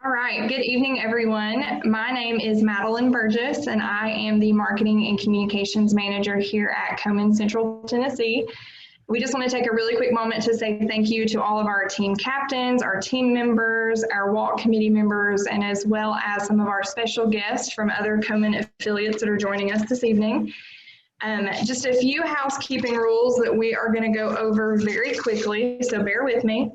All right, good evening, everyone. My name is Madeline Burgess, and I am the Marketing and Communications Manager here at Komen, Central Tennessee. We just want to take a really quick moment to say thank you to all of our team captains, our team members, our walk committee members, and as well as some of our special guests from other Komen affiliates that are joining us this evening. Just a few housekeeping rules that we are going to go over very quickly, so bear with me.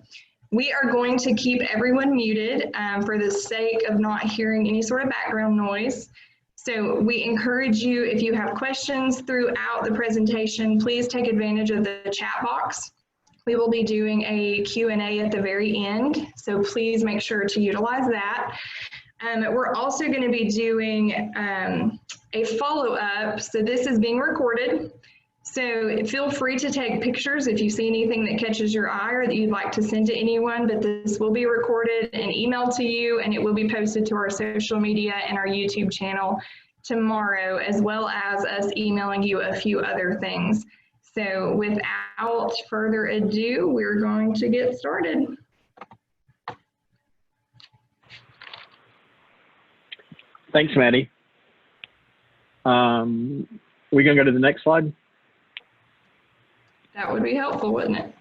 We are going to keep everyone muted for the sake of not hearing any sort of background noise. So we encourage you, if you have questions throughout the presentation, please take advantage of the chat box. We will be doing a Q&A at the very end, so please make sure to utilize that. We're also going to be doing a follow-up. So this is being recorded. So feel free to take pictures if you see anything that catches your eye or that you'd like to send to anyone, but this will be recorded and emailed to you, and it will be posted to our social media and our YouTube channel tomorrow, as well as us emailing you a few other things. So without further ado, we're going to get started. Thanks, Maddie. We're going to go to the next slide. That would be helpful, wouldn't it?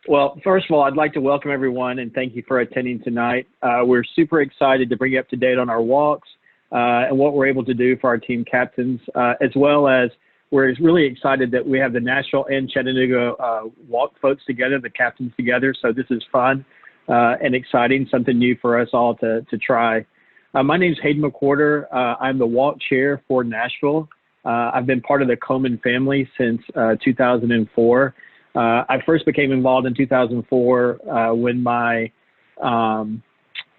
Well, first of all, I'd like to welcome everyone and thank you for attending tonight. We're super excited to bring you up to date on our walks and what we're able to do for our team captains, as well as we're really excited that we have the Nashville and Chattanooga walk folks together, the captains together. So this is fun and exciting, something new for us all to try. My name is Hayden McWhorter. I'm the walk chair for Nashville. I've been part of the Komen family since 2004. I first became involved in 2004 when my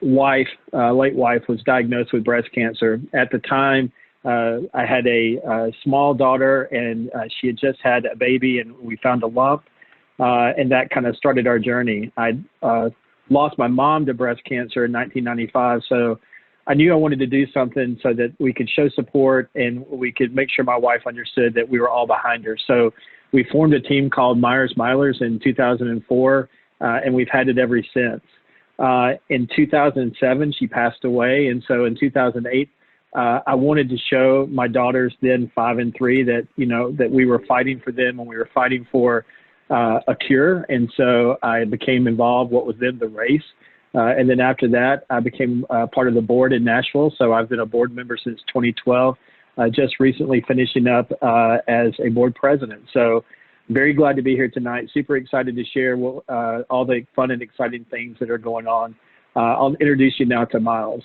late wife, was diagnosed with breast cancer. At the time, I had a small daughter, and she had just had a baby, and we found a lump, and that kind of started our journey. I lost my mom to breast cancer in 1995, so I knew I wanted to do something so that we could show support and we could make sure my wife understood that we were all behind her. So we formed a team called Myers Milers in 2004, and we've had it ever since. In 2007, she passed away, and so in 2008, I wanted to show my daughters, then 5 and 3, that that we were fighting for them and we were fighting for a cure. And so I became involved what was then the race. And then after that, I became part of the board in Nashville. So I've been a board member since 2012, just recently finishing up as a board president. So very glad to be here tonight. Super excited to share all the fun and exciting things that are going on. I'll introduce you now to Miles.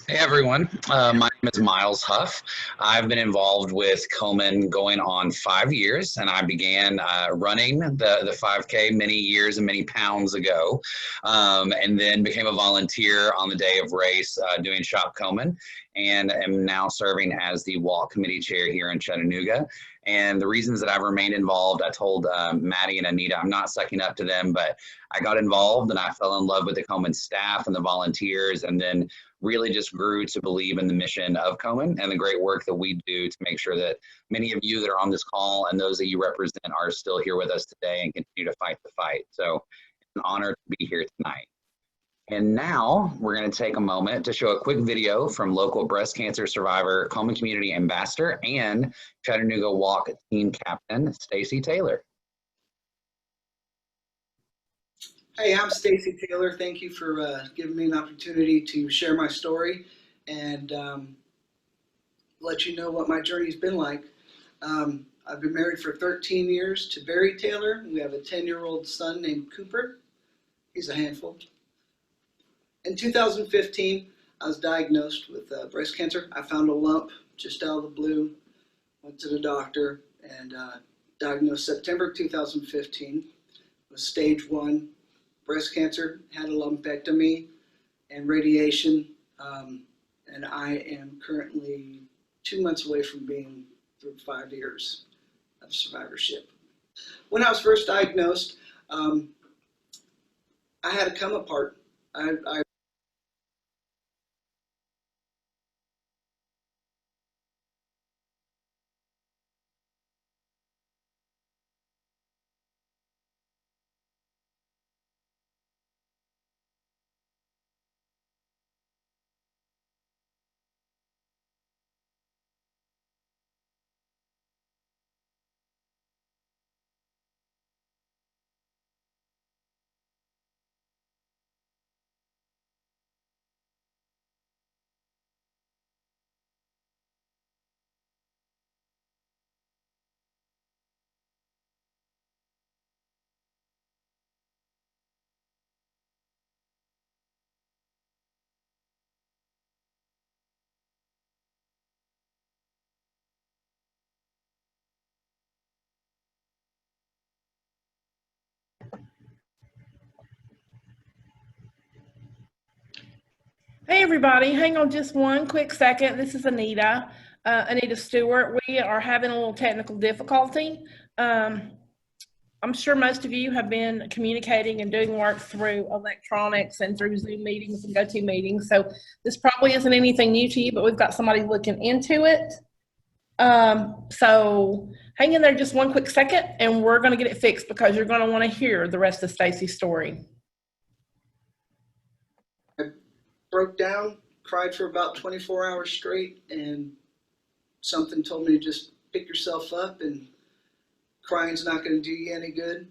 Hey everyone, my name is Miles Huff. I've been involved with Komen going on 5 years, and I began running the 5K many years and many pounds ago, and then became a volunteer on the day of race doing Shop Komen, and am now serving as the walk committee chair here in Chattanooga. And the reasons that I've remained involved, I told Maddie and Anita, I'm not sucking up to them, but I got involved and I fell in love with the Komen staff and the volunteers, and then really just grew to believe in the mission of Komen and the great work that we do to make sure that many of you that are on this call and those that you represent are still here with us today and continue to fight the fight. So it's an honor to be here tonight. And now we're going to take a moment to show a quick video from local breast cancer survivor, Komen Community Ambassador, and Chattanooga Walk team captain, Stacy Taylor. Hey, I'm Stacy Taylor. Thank you for giving me an opportunity to share my story and let you know what my journey's been like. I've been married for 13 years to Barry Taylor. We have a 10-year-old son named Cooper. He's a handful. In 2015, I was diagnosed with breast cancer. I found a lump just out of the blue, went to the doctor, and diagnosed September 2015 with stage 1 breast cancer, had a lumpectomy and radiation, and I am currently 2 months away from being through 5 years of survivorship. When I was first diagnosed, I had a come apart. I Hey everybody, hang on just one quick second. This is Anita, Anita Stewart. We are having a little technical difficulty. I'm sure most of you have been communicating and doing work through electronics and through Zoom meetings and GoTo meetings. So this probably isn't anything new to you, but we've got somebody looking into it. So hang in there just one quick second and we're going to get it fixed because you're going to want to hear the rest of Stacy's story. Broke down, cried for about 24 hours straight, and something told me to just pick yourself up, and crying's not going to do you any good.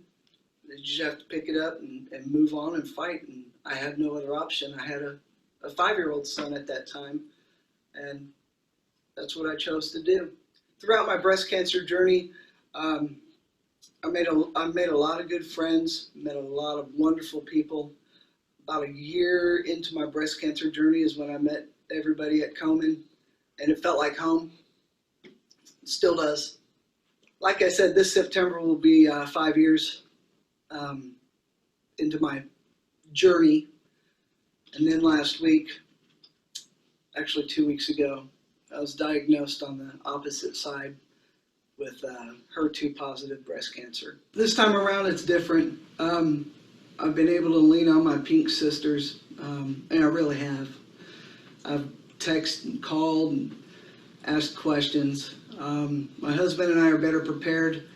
You just have to pick it up and move on and fight, and I had no other option. I had a 5-year-old son at that time, and that's what I chose to do. Throughout my breast cancer journey, I made a lot of good friends, met a lot of wonderful people. About a year into my breast cancer journey is when I met everybody at Komen, and it felt like home. It still does. Like I said, this September will be 5 years into my journey. And then last week, actually 2 weeks ago, I was diagnosed on the opposite side with HER2 positive breast cancer. This time around, it's different. I've been able to lean on my pink sisters, and I really have. I've texted and called and asked questions. My husband and I are better prepared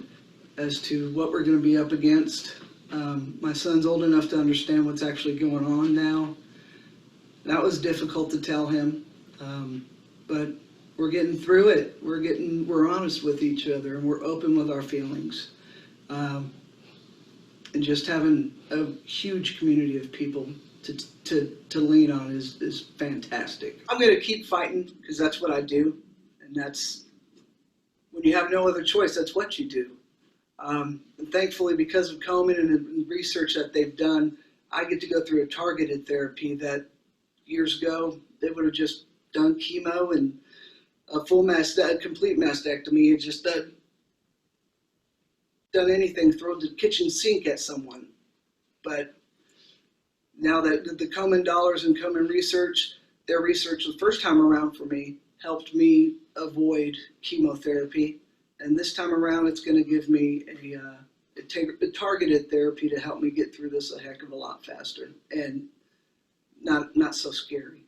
as to what we're going to be up against. My son's old enough to understand what's actually going on now. That was difficult to tell him, but we're getting through it. We're honest with each other, and we're open with our feelings. And just having a huge community of people to lean on is fantastic. I'm going to keep fighting because that's what I do, and that's when you have no other choice. That's what you do. And thankfully, because of Komen and the research that they've done, I get to go through a targeted therapy that years ago they would have just done chemo and a complete mastectomy and just done anything, throw the kitchen sink at someone. But now that the Komen dollars and Komen research, their research the first time around for me helped me avoid chemotherapy. And this time around, it's going to give me a targeted therapy to help me get through this a heck of a lot faster and not so scary.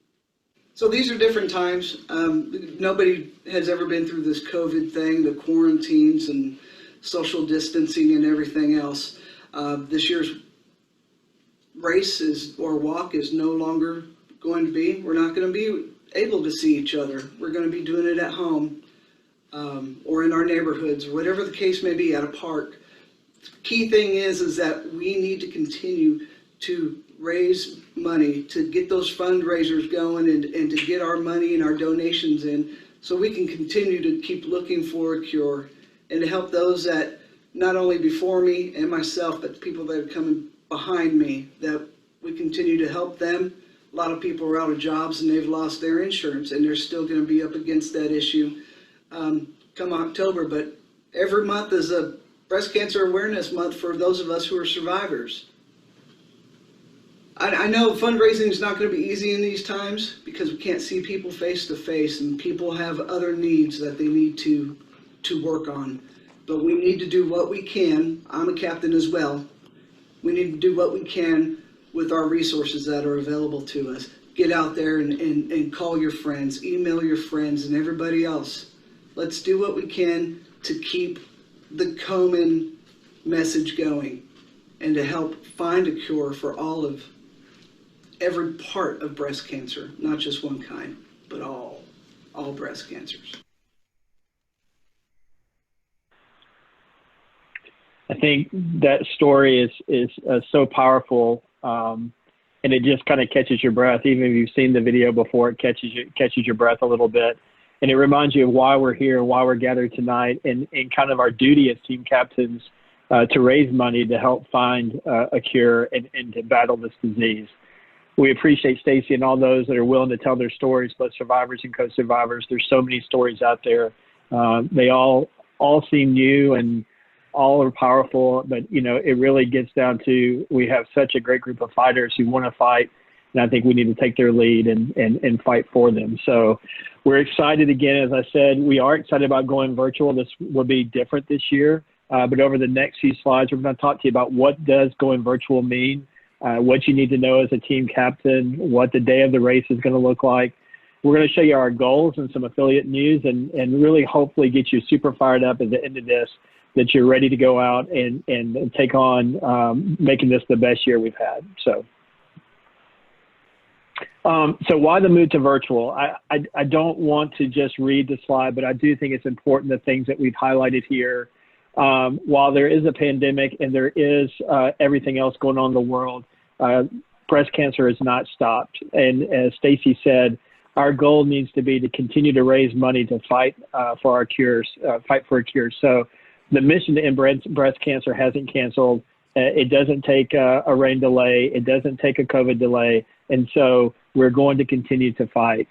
So these are different times. Nobody has ever been through this COVID thing, the quarantines and social distancing and everything else. This year's race or walk is no longer going to be. We're not going to be able to see each other. We're going to be doing it at home or in our neighborhoods or whatever the case may be, at a park. The key thing is that we need to continue to raise money, to get those fundraisers going and to get our money and our donations in so we can continue to keep looking for a cure and to help those that not only before me and myself, but the people that are coming behind me, that we continue to help them. A lot of people are out of jobs and they've lost their insurance and they're still going to be up against that issue come October. But every month is a breast cancer awareness month for those of us who are survivors. I know fundraising is not going to be easy in these times because we can't see people face to face and people have other needs that they need to work on. But we need to do what we can. I'm a captain as well. We need to do what we can with our resources that are available to us. Get out there and call your friends, email your friends and everybody else. Let's do what we can to keep the Komen message going and to help find a cure for every part of breast cancer, not just one kind, but all breast cancers. I think that story is so powerful, and it just kind of catches your breath. Even if you've seen the video before, it catches your breath a little bit, and it reminds you of why we're here, why we're gathered tonight, and kind of our duty as team captains to raise money to help find a cure and to battle this disease. We appreciate Stacy and all those that are willing to tell their stories, both survivors and co-survivors. There's so many stories out there. They all seem new and all are powerful, but it really gets down to we have such a great group of fighters who want to fight And I think we need to take their lead and fight for them. So we're excited again. As I said, we are excited about going virtual. This will be different this year. But over the next few slides, we're going to talk to you about what does going virtual mean, what you need to know as a team captain, what the day of the race is going to look like. We're going to show you our goals and some affiliate news and really hopefully get you super fired up at the end of this, that you're ready to go out and take on making this the best year we've had. So why the move to virtual? I don't want to just read the slide, but I do think it's important, the things that we've highlighted here. While there is a pandemic and there is everything else going on in the world, breast cancer has not stopped. And as Stacy said, our goal needs to be to continue to raise money to fight for our cures, fight for a cure. So the mission to end breast cancer hasn't canceled. It doesn't take a rain delay. It doesn't take a COVID delay. And so we're going to continue to fight.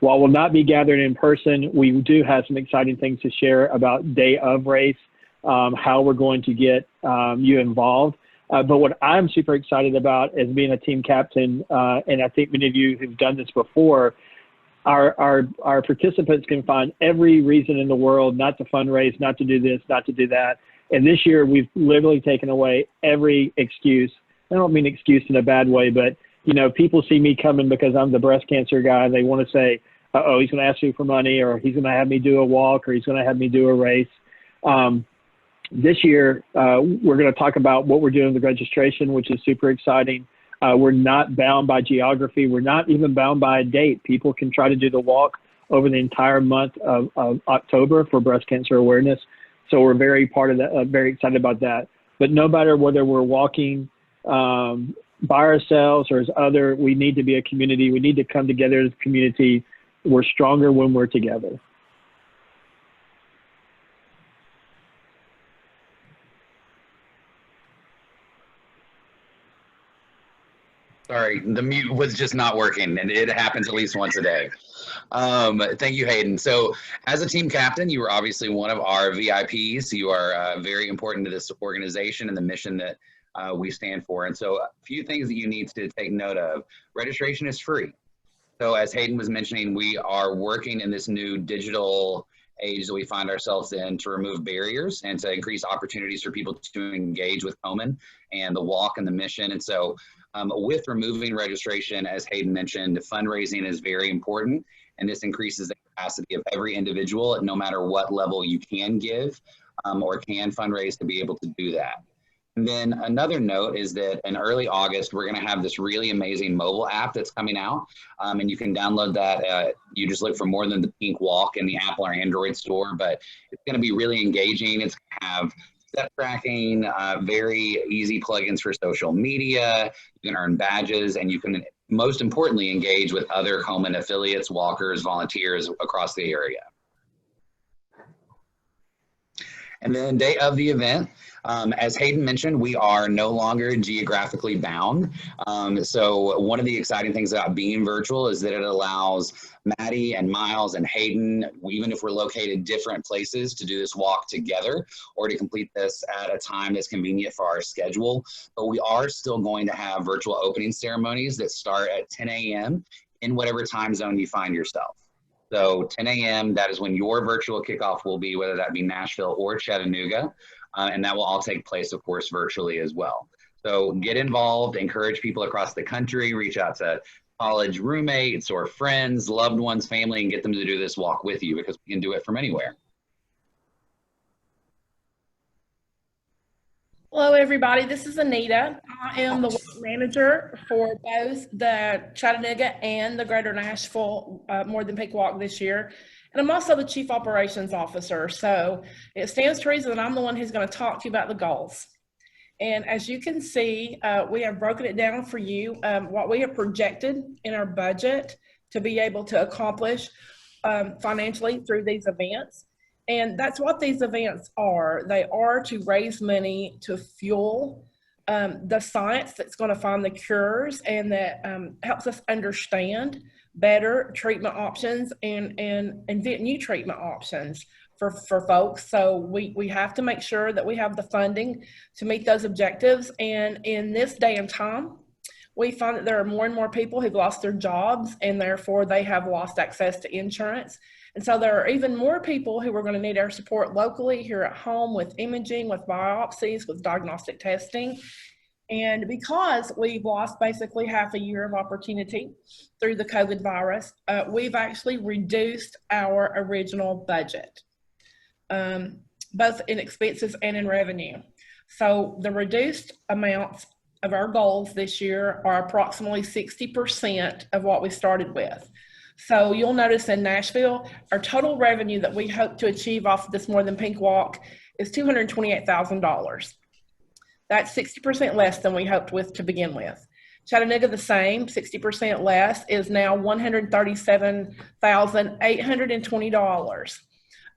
While we'll not be gathered in person, we do have some exciting things to share about day of race, how we're going to get you involved. But what I'm super excited about as being a team captain, and I think many of you who've done this before, our participants can find every reason in the world not to fundraise, not to do this, not to do that. And this year we've literally taken away every excuse. I don't mean excuse in a bad way, but you know, people see me coming because I'm the breast cancer guy and they want to say, uh-oh, he's going to ask me for money, or he's going to have me do a walk, or he's going to have me do a race. This year, we're going to talk about what we're doing with the registration, which is super exciting. We're not bound by geography. We're not even bound by a date. People can try to do the walk over the entire month of October for breast cancer awareness. So we're very part of that, very excited about that. But no matter whether we're walking by ourselves or as other, we need to be a community. We need to come together as a community. We're stronger when we're together. Sorry, the mute was just not working, and it happens at least once a day. Thank you, Hayden. So as a team captain, you are obviously one of our VIPs. You are very important to this organization and the mission that we stand for. And so a few things that you need to take note of. Registration is free. So as Hayden was mentioning, we are working in this new digital age that we find ourselves in to remove barriers and to increase opportunities for people to engage with Komen and the walk and the mission. And so with removing registration, as Hayden mentioned, fundraising is very important, and this increases the capacity of every individual at no matter what level you can give or can fundraise to be able to do that. And then another note is that in early August, we're going to have this really amazing mobile app that's coming out, and you can download that. You just look for More Than the Pink Walk in the Apple or Android store, but it's going to be really engaging. It's going to have step tracking, very easy plugins for social media. You can earn badges, and you can, most importantly, engage with other Komen affiliates, walkers, volunteers across the area. And then day of the event, as Hayden mentioned, we are no longer geographically bound. So one of the exciting things about being virtual is that it allows Maddie and Miles and Hayden, even if we're located different places, to do this walk together or to complete this at a time that's convenient for our schedule. But we are still going to have virtual opening ceremonies that start at 10 a.m. in whatever time zone you find yourself. So 10 a.m., that is when your virtual kickoff will be, whether that be Nashville or Chattanooga. And that will all take place, of course, virtually as well. So get involved, encourage people across the country, reach out to college roommates or friends, loved ones, family, and get them to do this walk with you, because we can do it from anywhere. Hello, everybody. This is Anita. I am the walk manager for both the Chattanooga and the Greater Nashville More Than Pink Walk this year. And I'm also the Chief Operations Officer. So it stands to reason that I'm the one who's going to talk to you about the goals. And as you can see, we have broken it down for you, what we have projected in our budget to be able to accomplish financially through these events. And that's what these events are. They are to raise money to fuel the science that's going to find the cures, and that helps us understand better treatment options and invent new treatment options for folks. So we have to make sure that we have the funding to meet those objectives. And in this day and time, We find that there are more and more people who've lost their jobs, and therefore they have lost access to insurance. And so there are even more people who are going to need our support locally here at home with imaging, with biopsies, with diagnostic testing. And because we've lost basically half a year of opportunity through the COVID virus, we've actually reduced our original budget, both in expenses and in revenue. So the reduced amounts of our goals this year are approximately 60% of what we started with. So you'll notice in Nashville, our total revenue that we hope to achieve off of this More Than Pink Walk is $228,000. That's 60% less than we hoped with to begin with. Chattanooga, the same, 60% less, is now $137,820.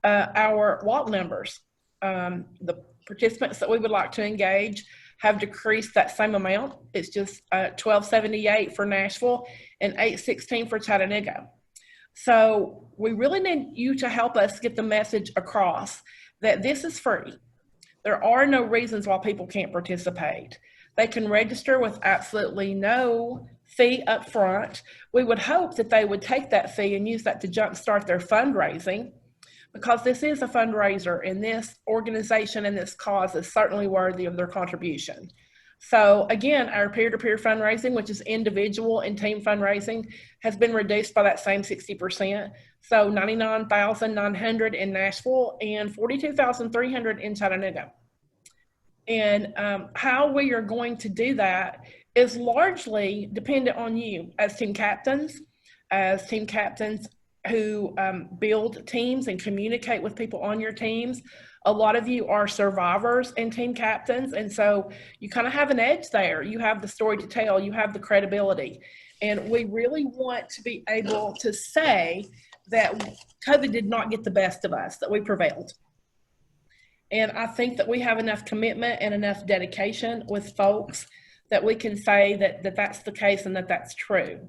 Our walk numbers, the participants that we would like to engage, have decreased that same amount. It's just 1278 for Nashville and 816 for Chattanooga. So we really need you to help us get the message across that this is free. There are no reasons why people can't participate. They can register with absolutely no fee up front. We would hope that they would take that fee and use that to jumpstart their fundraising, because this is a fundraiser, and this organization and this cause is certainly worthy of their contribution. So again, our peer-to-peer fundraising, which is individual and team fundraising, has been reduced by that same 60%. So $99,900 in Nashville and $42,300 in Chattanooga. And how we are going to do that is largely dependent on you as team captains who build teams and communicate with people on your teams. A lot of you are survivors and team captains, and so you kind of have an edge there. You have the story to tell, you have the credibility, and we really want to be able to say that COVID did not get the best of us, that we prevailed. And I think that we have enough commitment and enough dedication with folks that we can say that that's the case and that that's true.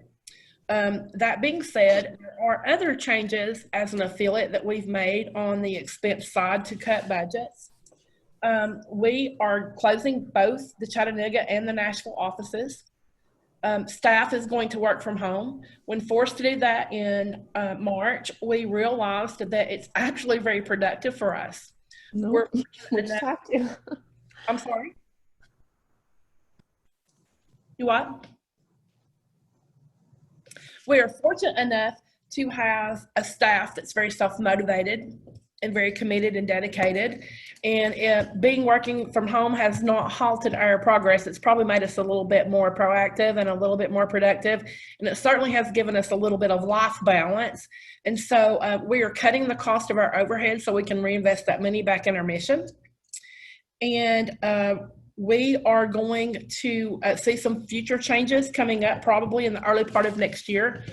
That being said, there are other changes as an affiliate that we've made on the expense side to cut budgets. We are closing both the Chattanooga and the Nashville offices. Staff is going to work from home. When forced to do that in March, we realized that it's actually very productive for us. No, we just have to. I'm sorry? You what? We are fortunate enough to have a staff that's very self-motivated and very committed and dedicated. And working from home has not halted our progress. It's probably made us a little bit more proactive and a little bit more productive. And it certainly has given us a little bit of life balance. And so we are cutting the cost of our overhead so we can reinvest that money back in our mission. And we are going to see some future changes coming up probably in the early part of next year.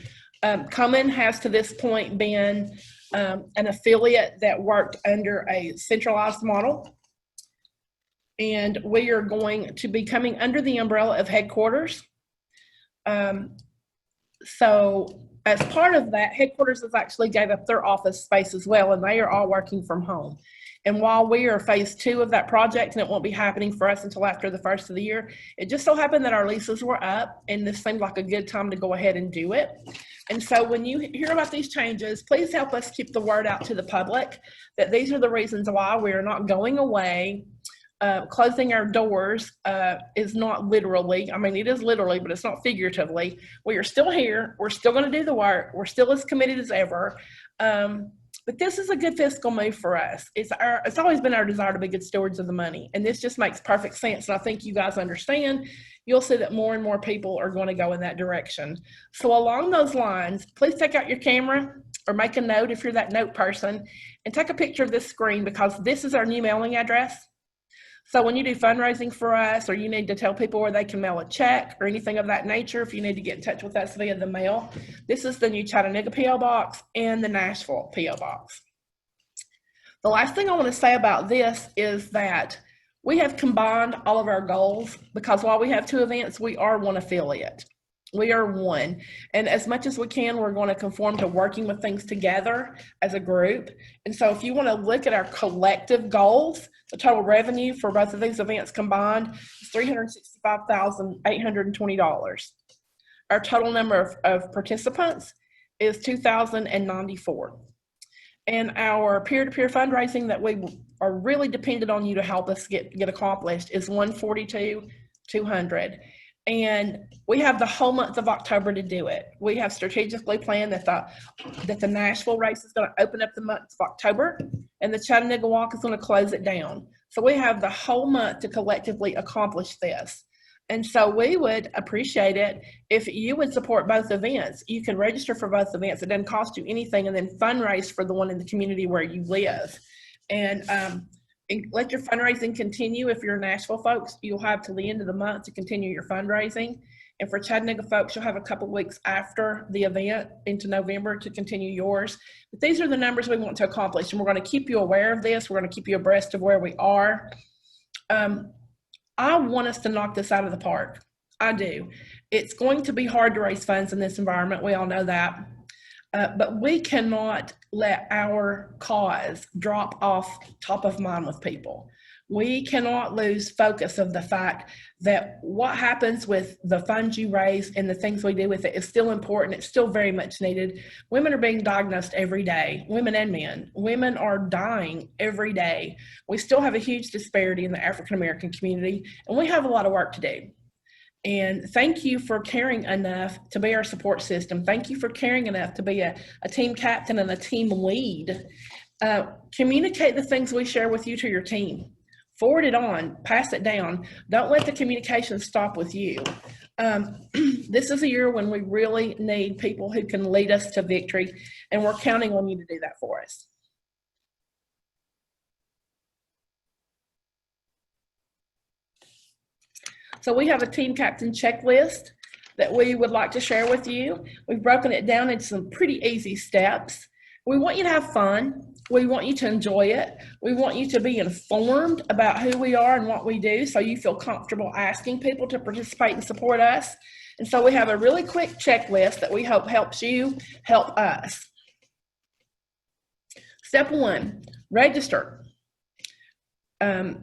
Komen has to this point been an affiliate that worked under a centralized model. And we are going to be coming under the umbrella of headquarters. So as part of that, headquarters has actually gave up their office space as well, and they are all working from home. And while we are phase 2 of that project, and it won't be happening for us until after the first of the year, it just so happened that our leases were up, and this seemed like a good time to go ahead and do it. And so when you hear about these changes, please help us keep the word out to the public that these are the reasons why we are not going away. Closing our doors is not literally, I mean, it is literally, but it's not figuratively. We are still here. We're still going to do the work. We're still as committed as ever. But this is a good fiscal move for us. It's always been our desire to be good stewards of the money. And this just makes perfect sense. And I think you guys understand. You'll see that more and more people are going to go in that direction. So along those lines, please take out your camera or make a note if you're that note person and take a picture of this screen, because this is our new mailing address. So when you do fundraising for us, or you need to tell people where they can mail a check or anything of that nature, if you need to get in touch with us via the mail, this is the new Chattanooga P.O. Box and the Nashville P.O. Box. The last thing I want to say about this is that we have combined all of our goals, because while we have 2 events, we are one affiliate. We are one. And as much as we can, we're going to conform to working with things together as a group. And so if you want to look at our collective goals, the total revenue for both of these events combined is $365,820. Our total number of participants is 2,094. And our peer-to-peer fundraising that we are really dependent on you to help us get accomplished is 142,200. And we have the whole month of October to do it. We have strategically planned that the Nashville race is going to open up the month of October, and the Chattanooga Walk is going to close it down. So we have the whole month to collectively accomplish this. And so we would appreciate it if you would support both events. You can register for both events. It doesn't cost you anything, and then fundraise for the one in the community where you live. And let your fundraising continue. If you're Nashville folks, you'll have till the end of the month to continue your fundraising. And for Chattanooga folks, you'll have a couple of weeks after the event into November to continue yours. But these are the numbers we want to accomplish, and we're going to keep you aware of this. We're going to keep you abreast of where we are. I want us to knock this out of the park. I do. It's going to be hard to raise funds in this environment. We all know that. But we cannot let our cause drop off top of mind with people. We cannot lose focus of the fact that what happens with the funds you raise and the things we do with it is still important. It's still very much needed. Women are being diagnosed every day, women and men. Women are dying every day. We still have a huge disparity in the African-American community, and we have a lot of work to do. And thank you for caring enough to be our support system. Thank you for caring enough to be a team captain and a team lead. Communicate the things we share with you to your team. Forward it on, pass it down. Don't let the communication stop with you. This is a year when we really need people who can lead us to victory, and we're counting on you to do that for us. So we have a team captain checklist that we would like to share with you. We've broken it down into some pretty easy steps. We want you to have fun. We want you to enjoy it. We want you to be informed about who we are and what we do, so you feel comfortable asking people to participate and support us. And so we have a really quick checklist that we hope helps you help us. Step 1, register.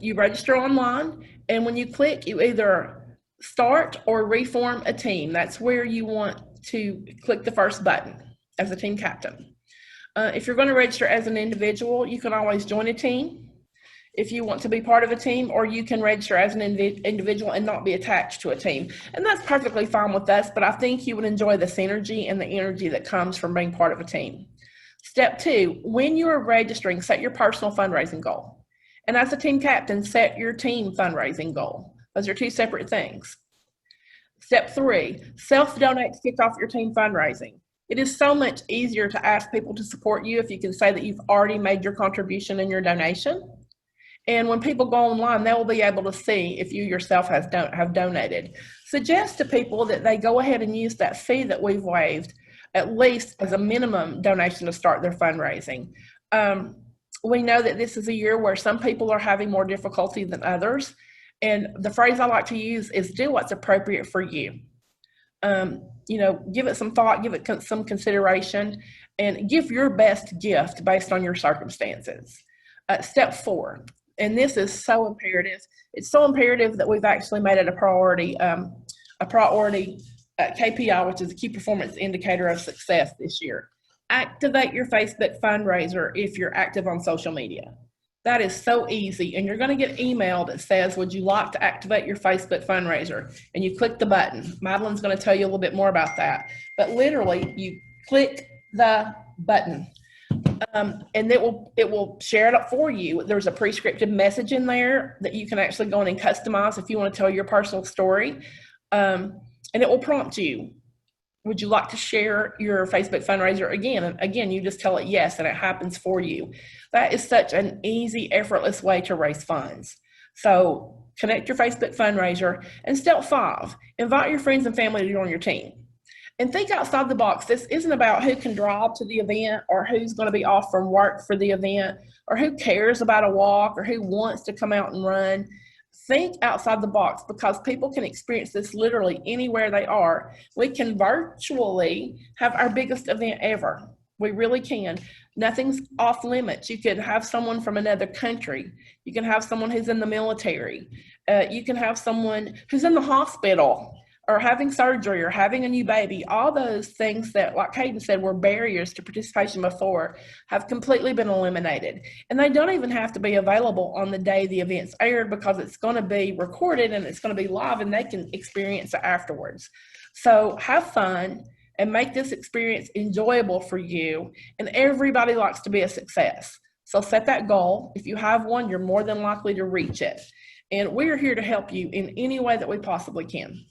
You register online, and when you click, you either start or reform a team. That's where you want to click the first button as a team captain. If you're going to register as an individual, you can always join a team if you want to be part of a team, or you can register as an individual and not be attached to a team. And that's perfectly fine with us, but I think you would enjoy the synergy and the energy that comes from being part of a team. Step 2, when you are registering, set your personal fundraising goal. And as a team captain, set your team fundraising goal. Those are two separate things. Step 3, self-donate to kick off your team fundraising. It is so much easier to ask people to support you if you can say that you've already made your contribution and your donation. And when people go online, they will be able to see if you yourself have donated. Suggest to people that they go ahead and use that fee that we've waived, at least as a minimum donation to start their fundraising. We know that this is a year where some people are having more difficulty than others. And the phrase I like to use is do what's appropriate for you. Give it some thought, give it some consideration, and give your best gift based on your circumstances. Step 4, and this is so imperative. It's so imperative that we've actually made it a priority KPI, which is a key performance indicator of success this year. Activate your Facebook fundraiser if you're active on social media. That is so easy, and you're going to get email that says, would you like to activate your Facebook fundraiser? And you click the button. Madeline's going to tell you a little bit more about that. But literally, you click the button, and it will share it up for you. There's a prescriptive message in there that you can actually go in and customize if you want to tell your personal story. And it will prompt you. Would you like to share your Facebook fundraiser again? And again, you just tell it yes, and it happens for you. That is such an easy, effortless way to raise funds. So connect your Facebook fundraiser. And step 5, invite your friends and family to join your team. And think outside the box. This isn't about who can drive to the event, or who's going to be off from work for the event, or who cares about a walk, or who wants to come out and run. think outside the box, because people can experience this literally anywhere they are. We can virtually have our biggest event ever. We really can. Nothing's off limits. You could have someone from another country. You can have someone who's in the military. You can have someone who's in the hospital or having surgery or having a new baby. All those things that, like Hayden said, were barriers to participation before have completely been eliminated. And they don't even have to be available on the day the event's aired, because it's going to be recorded and it's going to be live and they can experience it afterwards. So have fun and make this experience enjoyable for you. And everybody likes to be a success. So set that goal. If you have one, you're more than likely to reach it. And we're here to help you in any way that we possibly can.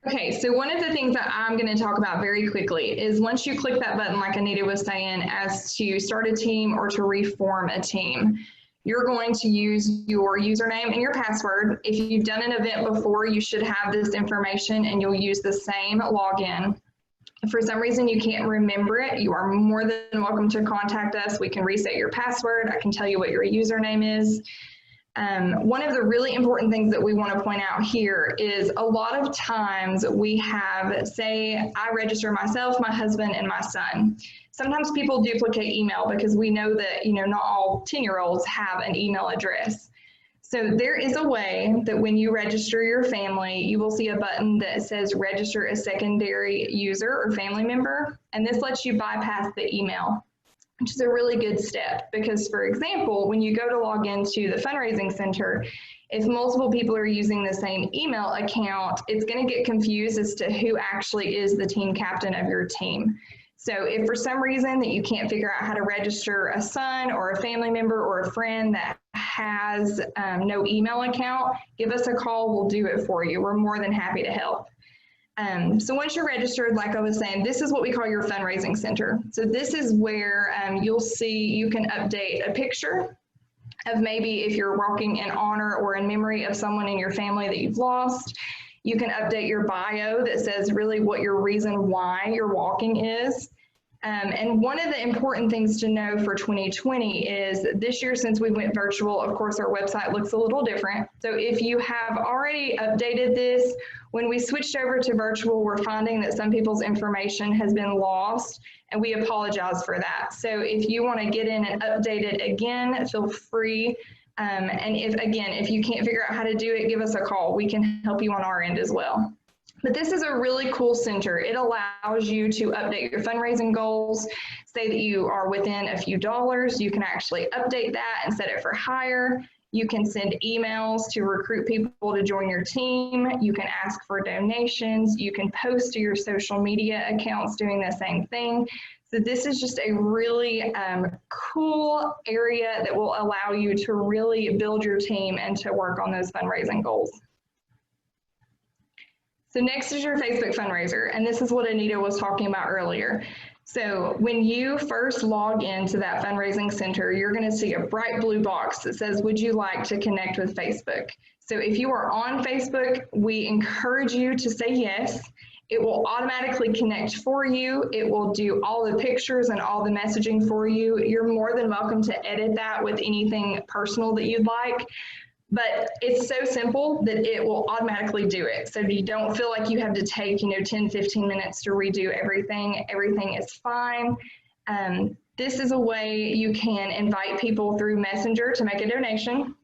Okay, so one of the things that I'm going to talk about very quickly is once you click that button, like Anita was saying, as to start a team or to reform a team, you're going to use your username and your password. If you've done an event before, you should have this information and you'll use the same login. If for some reason you can't remember it, you are more than welcome to contact us. We can reset your password. I can tell you what your username is. One of the really important things that we want to point out here is a lot of times we have, say, I register myself, my husband, and my son. Sometimes people duplicate email because we know that, not all 10-year-olds have an email address. So there is a way that when you register your family, you will see a button that says register a secondary user or family member, and this lets you bypass the email, which is a really good step because, for example, when you go to log into the fundraising center, if multiple people are using the same email account, it's going to get confused as to who actually is the team captain of your team. So if for some reason that you can't figure out how to register a son or a family member or a friend that has no email account, give us a call. We'll do it for you. We're more than happy to help. So once you're registered, like I was saying, this is what we call your fundraising center. So this is where you'll see you can update a picture of maybe if you're walking in honor or in memory of someone in your family that you've lost. You can update your bio that says really what your reason why you're walking is. And one of the important things to know for 2020 is this year, since we went virtual, of course, our website looks a little different. So if you have already updated this, when we switched over to virtual, we're finding that some people's information has been lost, and we apologize for that. So if you want to get in and update it again, feel free. And if you can't figure out how to do it, give us a call. We can help you on our end as well. But this is a really cool center. It allows you to update your fundraising goals. Say that you are within a few dollars, you can actually update that and set it for higher. You can send emails to recruit people to join your team. You can ask for donations. You can post to your social media accounts doing the same thing. So this is just a really cool area that will allow you to really build your team and to work on those fundraising goals. So next is your Facebook fundraiser, and this is what Anita was talking about earlier. So when you first log into that fundraising center, you're going to see a bright blue box that says, would you like to connect with Facebook? So if you are on Facebook, we encourage you to say yes. It will automatically connect for you. It will do all the pictures and all the messaging for you. You're more than welcome to edit that with anything personal that you'd like. But it's so simple that it will automatically do it. So you don't feel like you have to take, 10, 15 minutes to redo everything. Everything is fine. This is a way you can invite people through Messenger to make a donation.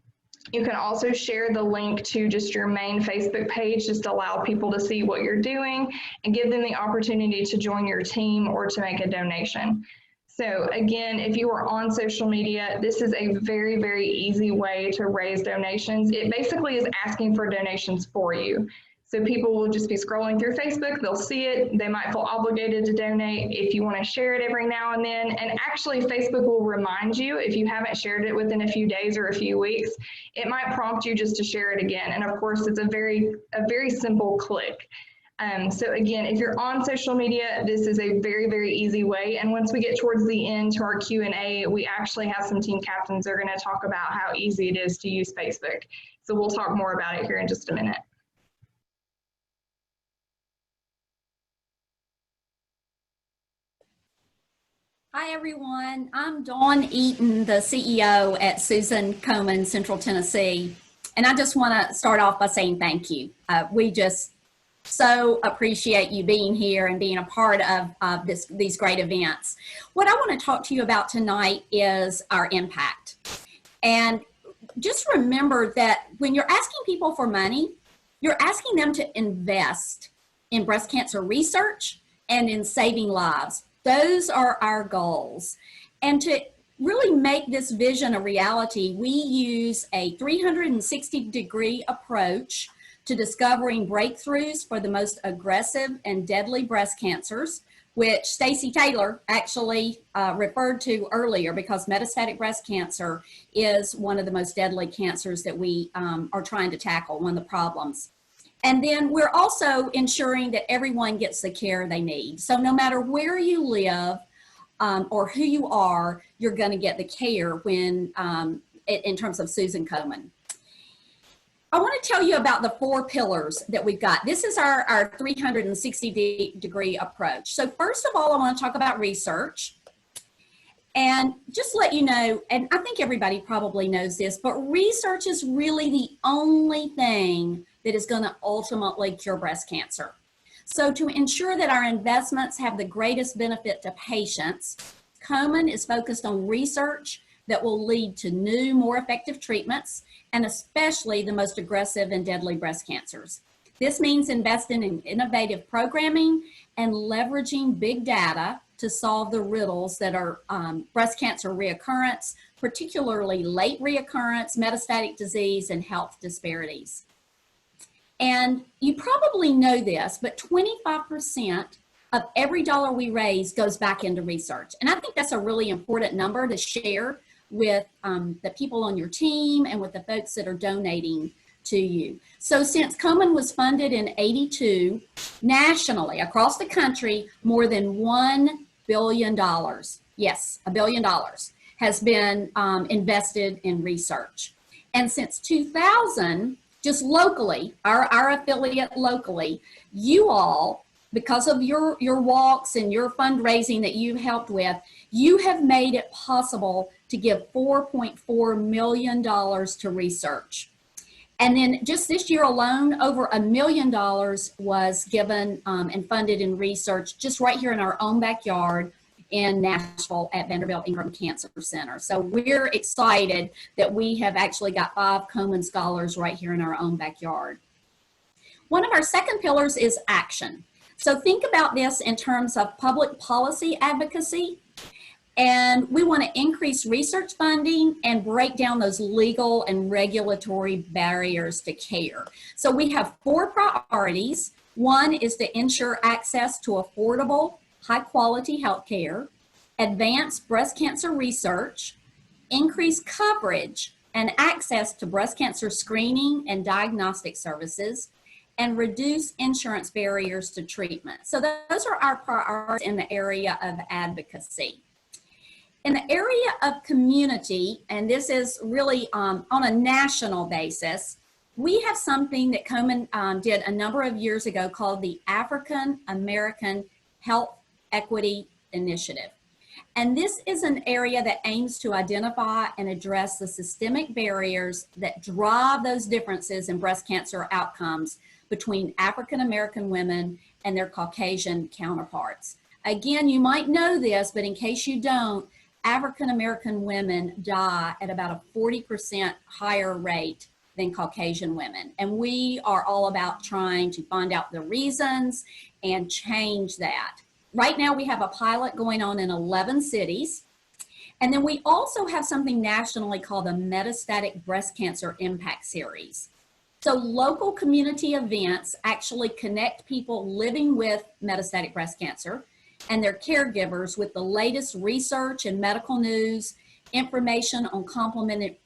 You can also share the link to just your main Facebook page, just allow people to see what you're doing and give them the opportunity to join your team or to make a donation. So again, if you are on social media, this is a very, very easy way to raise donations. It basically is asking for donations for you. So people will just be scrolling through Facebook, they'll see it, they might feel obligated to donate if you want to share it every now and then. And actually Facebook will remind you if you haven't shared it within a few days or a few weeks, it might prompt you just to share it again. And of course, it's a very simple click. So again, if you're on social media, this is a very, very easy way. And once we get towards the end to our Q&A, we actually have some team captains that are going to talk about how easy it is to use Facebook. So we'll talk more about it here in just a minute. Hi, everyone. I'm Dawn Eaton, the CEO at Susan Komen, Central Tennessee. And I just want to start off by saying thank you. We just so appreciate you being here and being a part of these great events. What I want to talk to you about tonight is our impact. And just remember that when you're asking people for money, you're asking them to invest in breast cancer research and in saving lives. Those are our goals. And to really make this vision a reality, we use a 360-degree approach to discovering breakthroughs for the most aggressive and deadly breast cancers, which Stacey Taylor actually referred to earlier, because metastatic breast cancer is one of the most deadly cancers that we are trying to tackle, one of the problems. And then we're also ensuring that everyone gets the care they need. So no matter where you live or who you are, you're going to get the care when, in terms of Susan Komen. I want to tell you about the 4 pillars that we've got. This is our 360-degree approach. So first of all, I want to talk about research. And just let you know, and I think everybody probably knows this, but research is really the only thing that is going to ultimately cure breast cancer. So to ensure that our investments have the greatest benefit to patients, Komen is focused on research that will lead to new, more effective treatments, and especially the most aggressive and deadly breast cancers. This means investing in innovative programming and leveraging big data to solve the riddles that are breast cancer reoccurrence, particularly late reoccurrence, metastatic disease, and health disparities. And you probably know this, but 25% of every dollar we raise goes back into research. And I think that's a really important number to share with the people on your team and with the folks that are donating to you. So since Komen was funded in '82, nationally, across the country, more than $1 billion, yes, $1 billion, has been invested in research. And since 2000, just locally, our affiliate locally, you all, because of your walks and your fundraising that you helped with, you have made it possible to give $4.4 million to research. And then just this year alone, over $1 million was given and funded in research just right here in our own backyard in Nashville at Vanderbilt Ingram Cancer Center. So we're excited that we have actually got 5 Komen scholars right here in our own backyard. One of our second pillars is action. So think about this in terms of public policy advocacy. And we want to increase research funding and break down those legal and regulatory barriers to care. So we have 4 priorities. One is to ensure access to affordable, high-quality health care, advance breast cancer research, increase coverage and access to breast cancer screening and diagnostic services, and reduce insurance barriers to treatment. So those are our priorities in the area of advocacy. In the area of community, and this is really on a national basis, we have something that Komen did a number of years ago called the African American Health Equity Initiative. And this is an area that aims to identify and address the systemic barriers that drive those differences in breast cancer outcomes between African American women and their Caucasian counterparts. Again, you might know this, but in case you don't, African American women die at about a 40% higher rate than Caucasian women. And we are all about trying to find out the reasons and change that. Right now we have a pilot going on in 11 cities. And then we also have something nationally called the Metastatic Breast Cancer Impact Series. So local community events actually connect people living with metastatic breast cancer and their caregivers with the latest research and medical news, information on complementary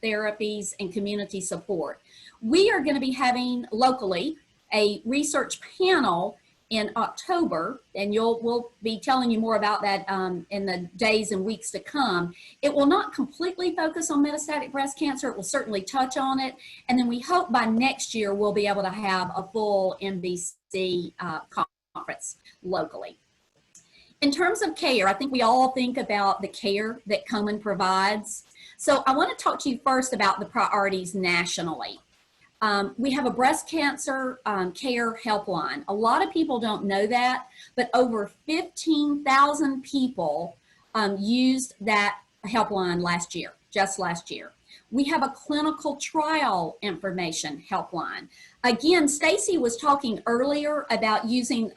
therapies, and community support. We are going to be having locally a research panel in October, and we'll be telling you more about that in the days and weeks to come. It will not completely focus on metastatic breast cancer. It will certainly touch on it. And then we hope by next year we'll be able to have a full MBC conference locally. In terms of care, I think we all think about the care that Komen provides. So I want to talk to you first about the priorities nationally. We have a breast cancer care helpline. A lot of people don't know that, but over 15,000 people used that helpline last year, just last year. We have a clinical trial information helpline. Again, Stacy was talking earlier about using,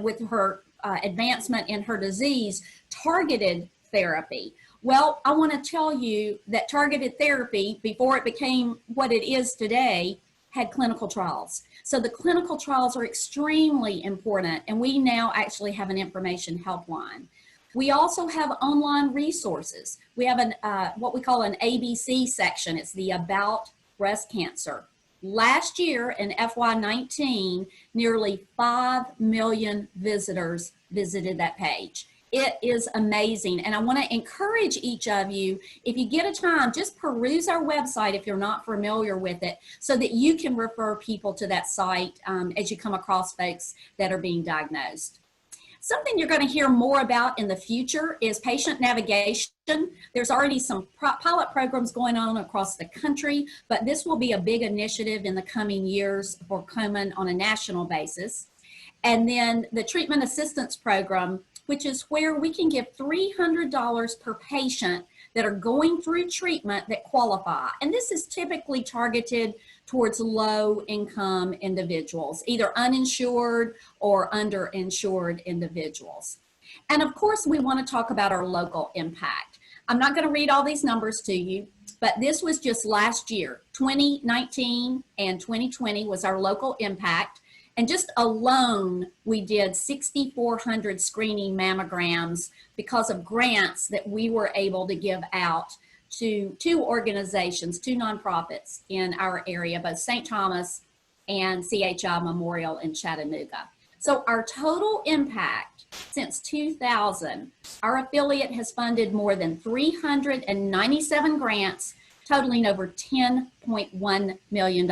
with her advancement in her disease, targeted therapy. Well, I want to tell you that targeted therapy, before it became what it is today, had clinical trials. So the clinical trials are extremely important, and we now actually have an information helpline. We also have online resources. We have an what we call an ABC section. It's the About Breast Cancer. Last year in FY19, nearly 5 million visitors visited that page. It is amazing. And I want to encourage each of you, if you get a time, just peruse our website if you're not familiar with it, so that you can refer people to that site as you come across folks that are being diagnosed. Something you're going to hear more about in the future is patient navigation. There's already some pilot programs going on across the country, but this will be a big initiative in the coming years for Komen on a national basis. And then the treatment assistance program, which is where we can give $300 per patient that are going through treatment that qualify. And this is typically targeted towards low-income individuals, either uninsured or underinsured individuals. And of course, we want to talk about our local impact. I'm not going to read all these numbers to you, but this was just last year. 2019 and 2020 was our local impact. And just alone, we did 6,400 screening mammograms because of grants that we were able to give out to two organizations, two nonprofits in our area, both St. Thomas and CHI Memorial in Chattanooga. So our total impact since 2000, our affiliate has funded more than 397 grants, totaling over $10.1 million.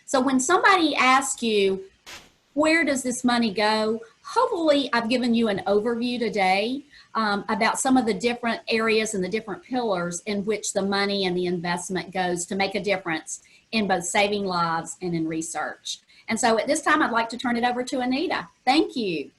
So when somebody asks you, where does this money go? Hopefully I've given you an overview today about some of the different areas and the different pillars in which the money and the investment goes to make a difference in both saving lives and in research. And so at this time, I'd like to turn it over to Anita. Thank you.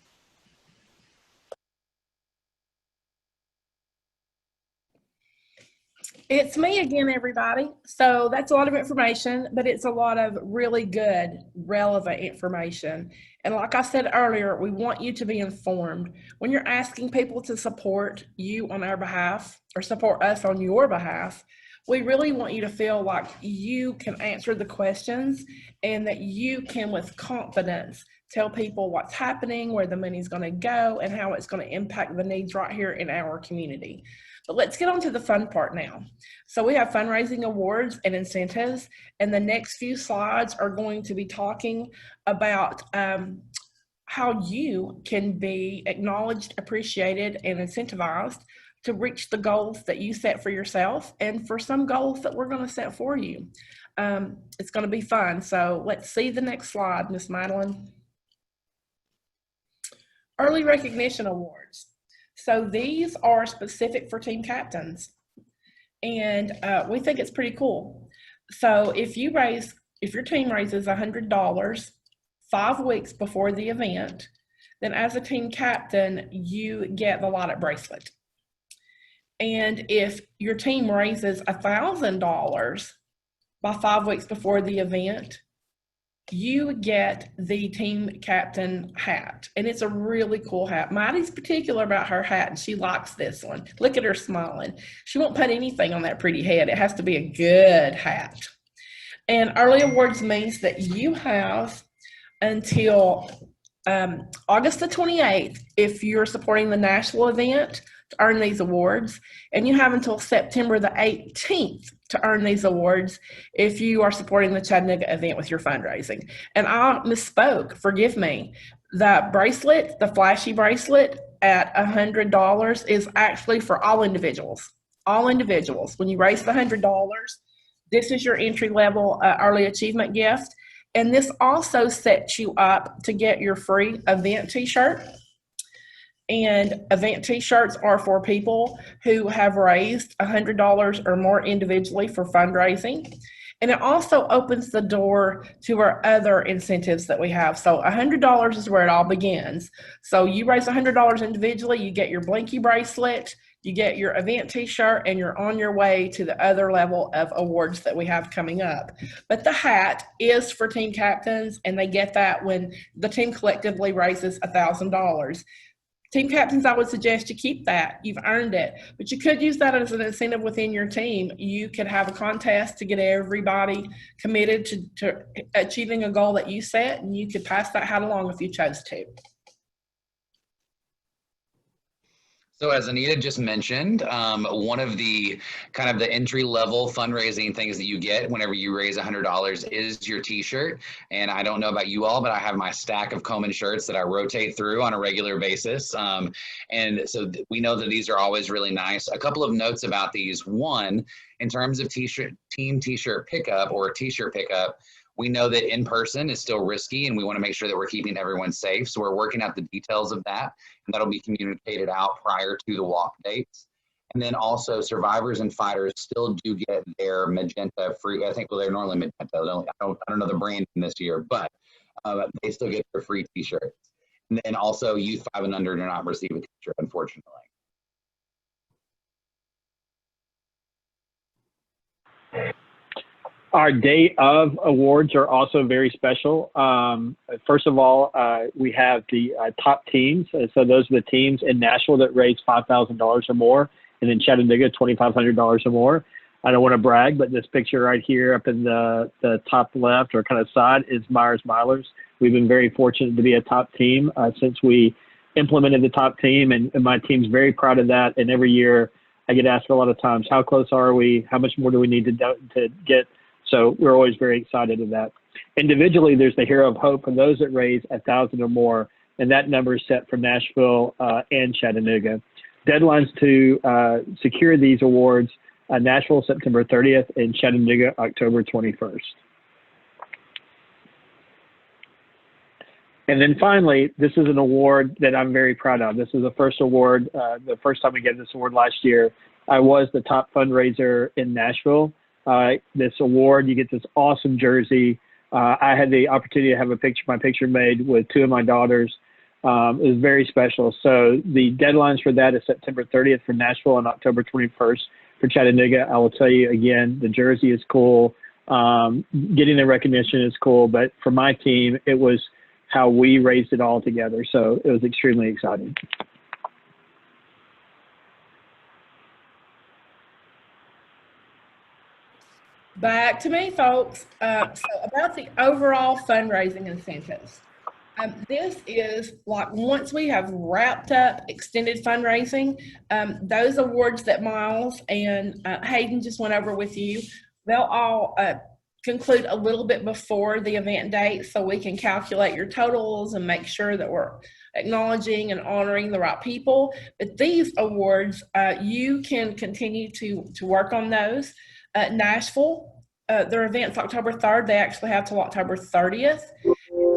It's me again, everybody. So that's a lot of information, but it's a lot of really good, relevant information. And like I said earlier, we want you to be informed. When you're asking people to support you on our behalf or support us on your behalf, we really want you to feel like you can answer the questions and that you can, with confidence, tell people what's happening, where the money's going to go, and how it's going to impact the needs right here in our community. But let's get on to the fun part now. So we have fundraising awards and incentives, and the next few slides are going to be talking about how you can be acknowledged, appreciated, and incentivized to reach the goals that you set for yourself and for some goals that we're going to set for you. It's going to be fun. So let's see the next slide, Ms. Madeline. Early recognition awards. So these are specific for team captains, and we think it's pretty cool. So if your team raises $100 5 weeks before the event, then as a team captain, you get the Light Up bracelet. And if your team raises $1,000 by 5 weeks before the event, you get the team captain hat. And it's a really cool hat. Maddie's particular about her hat, and she likes this one. Look at her smiling. She won't put anything on that pretty head. It has to be a good hat. And early awards means that you have until August the 28th, if you're supporting the national event, to earn these awards, and you have until September the 18th to earn these awards if you are supporting the Chattanooga event with your fundraising. And I misspoke, forgive me. That bracelet, the flashy bracelet at $100 is actually for all individuals. All individuals. When you raise the $100, this is your entry level early achievement gift. And this also sets you up to get your free event t-shirt. And event t-shirts are for people who have raised $100 or more individually for fundraising. And it also opens the door to our other incentives that we have. So $100 is where it all begins. So you raise $100 individually, you get your Blinky bracelet, you get your event t-shirt, and you're on your way to the other level of awards that we have coming up. But the hat is for team captains, and they get that when the team collectively raises $1,000. Team captains, I would suggest you keep that. You've earned it. But you could use that as an incentive within your team. You could have a contest to get everybody committed to achieving a goal that you set, and you could pass that hat along if you chose to. So as Anita just mentioned, one of the kind of the entry-level fundraising things that you get whenever you raise $100 is your t-shirt. And I don't know about you all, but I have my stack of Komen shirts that I rotate through on a regular basis. And so we know that these are always really nice. A couple of notes about these. One, in terms of team t-shirt pickup or t-shirt pickup, we know that in person is still risky, and we want to make sure that we're keeping everyone safe. So we're working out the details of that, and that'll be communicated out prior to the walk dates. And then also survivors and fighters still do get their magenta free. I think, well, they're normally magenta. I don't know the brand this year, but they still get their free t-shirts. And then also youth 5 and under do not receive a t-shirt, unfortunately. Our day of awards are also very special. First of all, we have the top teams. So those are the teams in Nashville that raise $5,000 or more, and in Chattanooga, $2,500 or more. I don't want to brag, but this picture right here up in the top left or kind of side is Myers Milers. We've been very fortunate to be a top team since we implemented the top team, and my team's very proud of that. And every year I get asked a lot of times, how close are we? How much more do we need to get? So we're always very excited of that. Individually, there's the Hero of Hope for those that raise 1,000 or more, and that number is set for Nashville and Chattanooga. Deadlines to secure these awards, Nashville, September 30th, and Chattanooga, October 21st. And then finally, this is an award that I'm very proud of. This is the first award, the first time we gave this award last year. I was the top fundraiser in Nashville. This award, you get this awesome jersey. I had the opportunity to have my picture made with 2 of my daughters. It was very special. So the deadlines for that is September 30th for Nashville and October 21st for Chattanooga. I will tell you again, the jersey is cool. Getting the recognition is cool, but for my team, it was how we raised it all together. So it was extremely exciting. Back to me, folks. So about the overall fundraising incentives. This is like once we have wrapped up extended fundraising, those awards that Miles and Hayden just went over with you, they'll all conclude a little bit before the event date so we can calculate your totals and make sure that we're acknowledging and honoring the right people. But these awards, you can continue to work on those. Nashville, their event's October 3rd. They actually have till October 30th.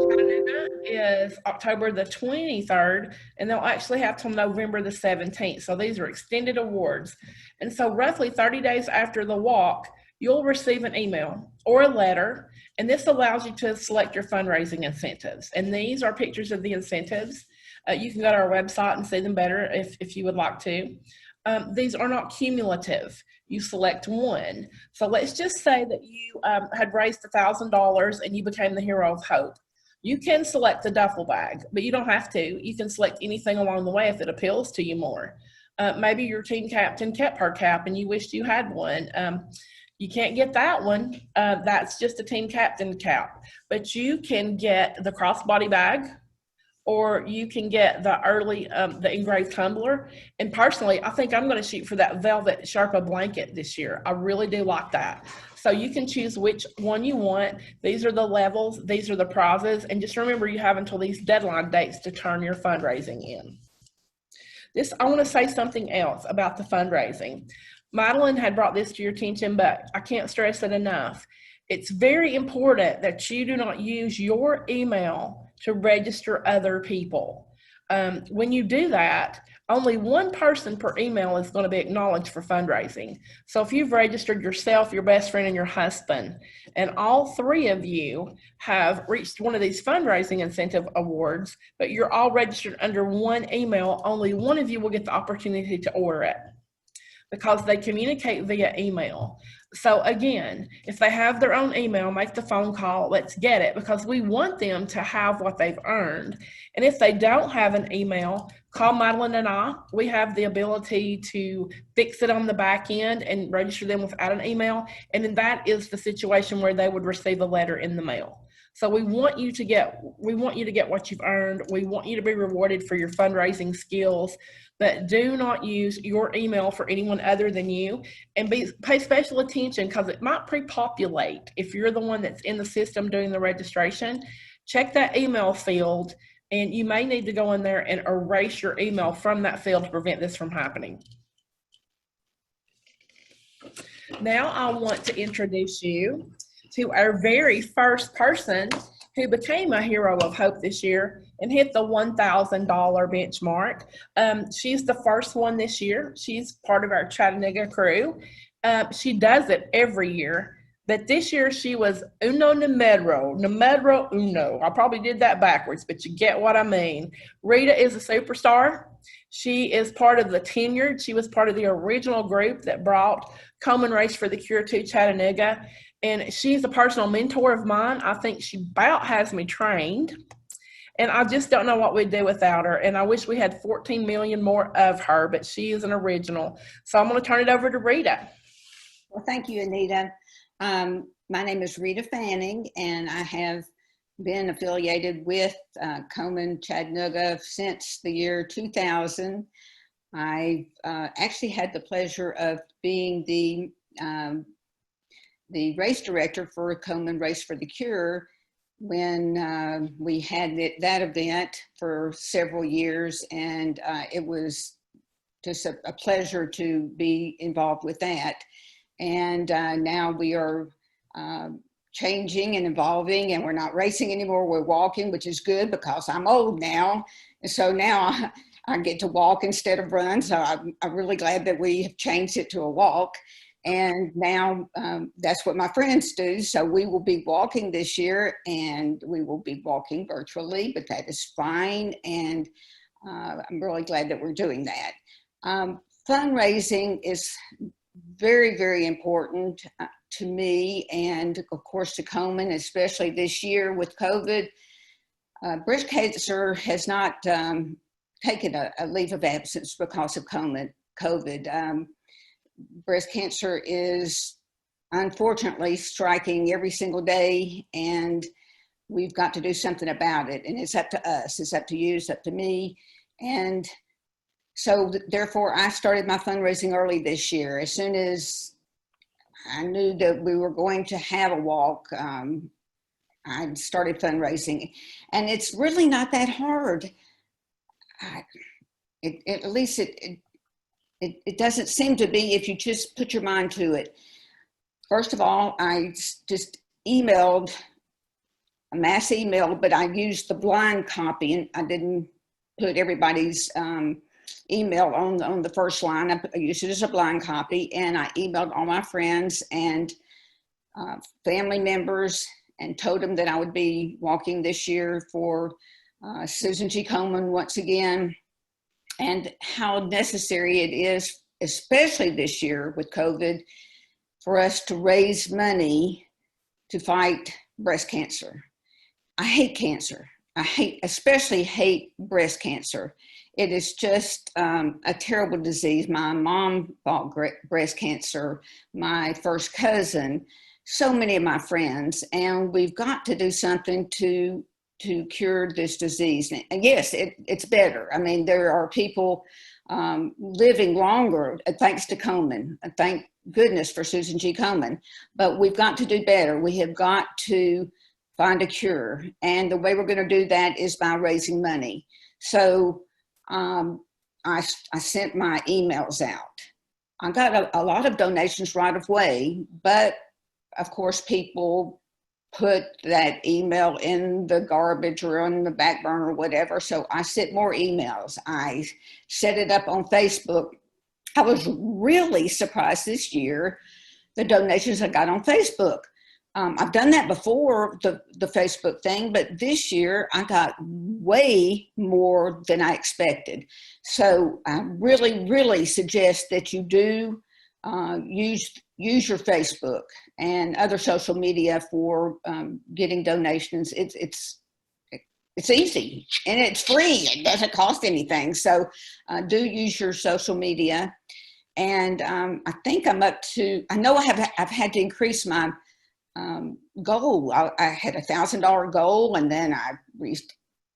Chattanooga is October the 23rd, and they'll actually have till November the 17th. So these are extended awards. And so roughly 30 days after the walk, you'll receive an email or a letter, and this allows you to select your fundraising incentives. And these are pictures of the incentives. You can go to our website and see them better if you would like to. These are not cumulative. You select one. So let's just say that you had raised $1,000 and you became the Hero of Hope. You can select the duffel bag, but you don't have to. You can select anything along the way if it appeals to you more. Maybe your team captain kept her cap and you wished you had one. You can't get that one. That's just a team captain cap. But you can get the crossbody bag, or you can get the the engraved tumbler. And personally, I think I'm going to shoot for that velvet Sherpa blanket this year. I really do like that. So you can choose which one you want. These are the levels. These are the prizes. And just remember, you have until these deadline dates to turn your fundraising in. I want to say something else about the fundraising. Madeline had brought this to your attention, but I can't stress it enough. It's very important that you do not use your email to register other people. When you do that, only one person per email is going to be acknowledged for fundraising. So if you've registered yourself, your best friend, and your husband, and all three of you have reached one of these fundraising incentive awards, but you're all registered under one email, only one of you will get the opportunity to order it, because they communicate via email. So again, if they have their own email, make the phone call, let's get it, because we want them to have what they've earned. And if they don't have an email, call Madeline and I. We have the ability to fix it on the back end and register them without an email. And then that is the situation where they would receive a letter in the mail. So we want you to get what you've earned. We want you to be rewarded for your fundraising skills, but do not use your email for anyone other than you, and pay special attention, because it might pre-populate if you're the one that's in the system doing the registration. Check that email field, and you may need to go in there and erase your email from that field to prevent this from happening. Now I want to introduce you to our very first person who became a hero of hope this year and hit the $1,000 benchmark. She's the first one this year. She's part of our Chattanooga crew. She does it every year, but this year she was numero uno. I probably did that backwards, but you get what I mean. Rita is a superstar. She is part of the tenured. She was part of the original group that brought Komen Race for the Cure to Chattanooga. And she's a personal mentor of mine. I think she about has me trained. And I just don't know what we'd do without her. And I wish we had 14 million more of her, but she is an original. So I'm going to turn it over to Rita. Well, thank you, Anita. My name is Rita Fanning, and I have been affiliated with Komen Chattanooga since the year 2000. I actually had the pleasure of being the race director for Komen Race for the Cure when we had that event for several years, and it was just a pleasure to be involved with that. And now we are changing and evolving, and we're not racing anymore, we're walking, which is good because I'm old now. And so now I get to walk instead of run, so I'm really glad that we have changed it to a walk. And now that's what my friends do. So we will be walking this year, and we will be walking virtually, but that is fine. And I'm really glad that we're doing that. Fundraising is very, very important to me, and of course to Komen, especially this year with COVID. Breast cancer has not taken a leave of absence because of COVID. Breast cancer is unfortunately striking every single day, and we've got to do something about it. And it's up to us, it's up to you, it's up to me. And so therefore I started my fundraising early this year. As soon as I knew that we were going to have a walk, I started fundraising. And it's really not that hard. At least it doesn't seem to be if you just put your mind to it. First of all, I just emailed a mass email, but I used the blind copy, and I didn't put everybody's email on the first line. I used it as a blind copy, and I emailed all my friends and family members and told them that I would be walking this year for Susan G. Komen once again, and how necessary it is, especially this year with COVID, for us to raise money to fight breast cancer. I hate cancer. Especially hate breast cancer. It is just a terrible disease. My mom fought breast cancer, my first cousin, so many of my friends, and we've got to do something to cure this disease. And yes, it's better. I mean, there are people living longer thanks to Komen. Thank goodness for Susan G. Komen. But we've got to do better. We have got to find a cure. And the way we're going to do that is by raising money. So I sent my emails out. I got a lot of donations right away, but of course people put that email in the garbage or on the back burner or whatever. So I sent more emails. I set it up on Facebook. I was really surprised this year, the donations I got on Facebook. I've done that before, the Facebook thing, but this year I got way more than I expected. So I really, really suggest that you do use your Facebook and other social media for getting donations. It's easy and it's free. It doesn't cost anything. So do use your social media. And I think I'm up to, I know I've had to increase my goal. I had $1,000 goal, and then I reached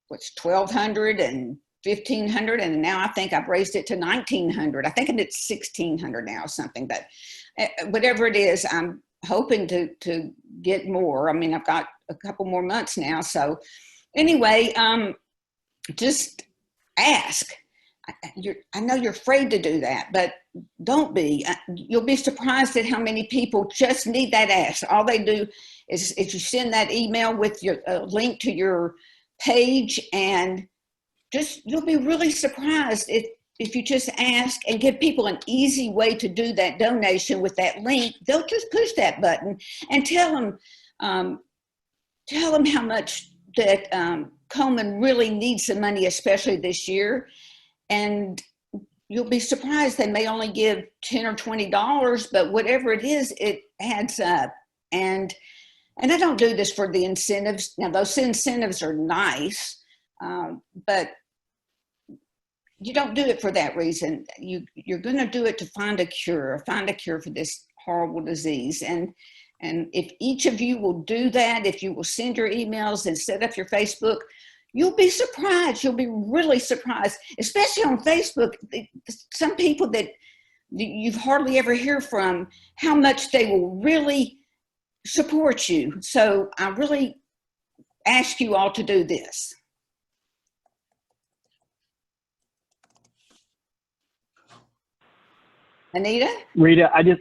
$1,200 and $1,500, and now I think I've raised it to $1,900. I think it's $1,600 now, something. But whatever it is, I'm hoping to get more. I mean, I've got a couple more months now. So anyway, just ask. I know you're afraid to do that, but don't be. You'll be surprised at how many people just need that ask. All they do is you send that email with your link to your page, and you'll be really surprised if you just ask and give people an easy way to do that donation with that link. They'll just push that button and tell them how much that Komen really needs the money, especially this year. And you'll be surprised. They may only give $10 or $20, but whatever it is, it adds up. And I don't do this for the incentives. Now, those incentives are nice, but you don't do it for that reason. You're going to do it to find a cure for this horrible disease. And if each of you will do that, if you will send your emails and set up your Facebook, you'll be surprised. You'll be really surprised, especially on Facebook. Some people that you've hardly ever hear from, how much they will really support you. So I really ask you all to do this. Anita? Rita, I was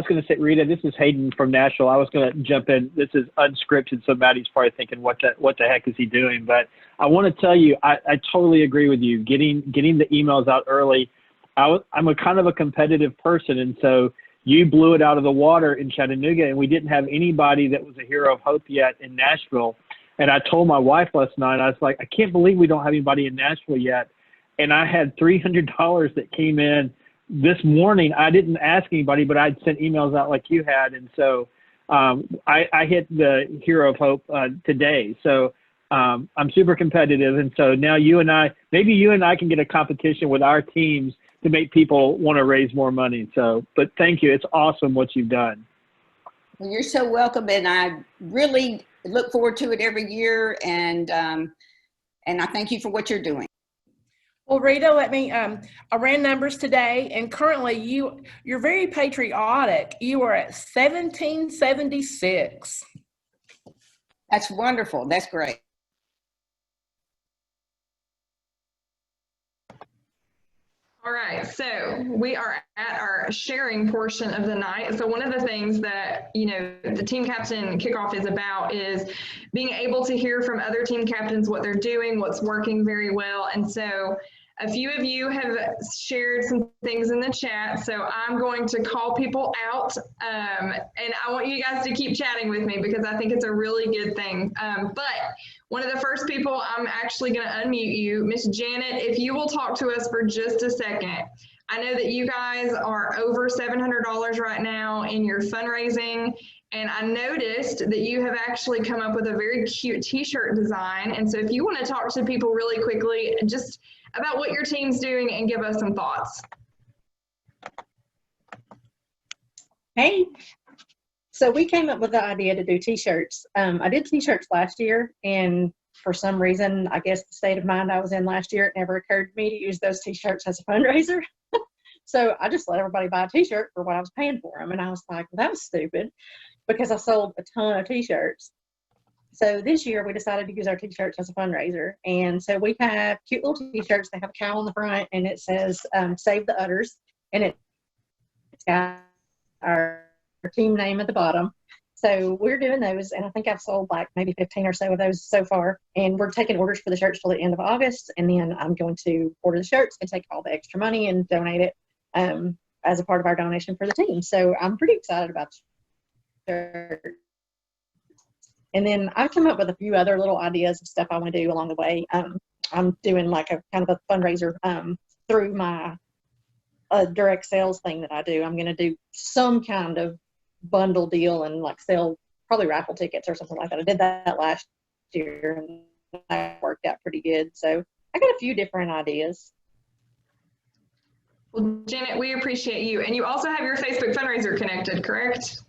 going to say, Rita, this is Hayden from Nashville. I was going to jump in. This is unscripted, so Maddie's probably thinking, what the heck is he doing? But I want to tell you, I totally agree with you. Getting the emails out early. I'm a kind of a competitive person, and so you blew it out of the water in Chattanooga, and we didn't have anybody that was a hero of hope yet in Nashville. And I told my wife last night, I was like, I can't believe we don't have anybody in Nashville yet. And I had $300 that came in this morning. I didn't ask anybody, but I'd sent emails out like you had. And so I hit the hero of hope today. So I'm super competitive. And so now maybe you and I can get a competition with our teams to make people want to raise more money. So, but thank you. It's awesome what you've done. Well, you're so welcome. And I really look forward to it every year. And I thank you for what you're doing. Well, Rita, I ran numbers today, and currently you're very patriotic. You are at 1776. That's wonderful. That's great. All right, so we are at our sharing portion of the night. So one of the things that, the team captain kickoff is about is being able to hear from other team captains what they're doing, what's working very well. And so a few of you have shared some things in the chat, so I'm going to call people out, and I want you guys to keep chatting with me because I think it's a really good thing. But one of the first people, I'm actually going to unmute you. Miss Janet, if you will talk to us for just a second. I know that you guys are over $700 right now in your fundraising, and I noticed that you have actually come up with a very cute t-shirt design. And so if you want to talk to people really quickly, just about what your team's doing and give us some thoughts. Hey, so we came up with the idea to do t-shirts. I did t-shirts last year, and for some reason, I guess the state of mind I was in last year, it never occurred to me to use those t-shirts as a fundraiser. So I just let everybody buy a t-shirt for what I was paying for them. And I was like, well, that was stupid because I sold a ton of t-shirts. So this year we decided to use our t-shirts as a fundraiser. And so we have cute little t-shirts. They have a cow on the front and it says, Save the Udders. And it's got our team name at the bottom. So we're doing those, and I think I've sold like maybe 15 or so of those so far. And we're taking orders for the shirts till the end of August, and then I'm going to order the shirts and take all the extra money and donate it as a part of our donation for the team. So I'm pretty excited about the shirt. And then I've come up with a few other little ideas of stuff I want to do along the way. I'm doing like a kind of a fundraiser through my direct sales thing that I do. I'm going to do some kind of bundle deal and like sell probably raffle tickets or something like that. I did that last year and that worked out pretty good. So I got a few different ideas. Well, Janet, we appreciate you. And you also have your Facebook fundraiser connected, correct?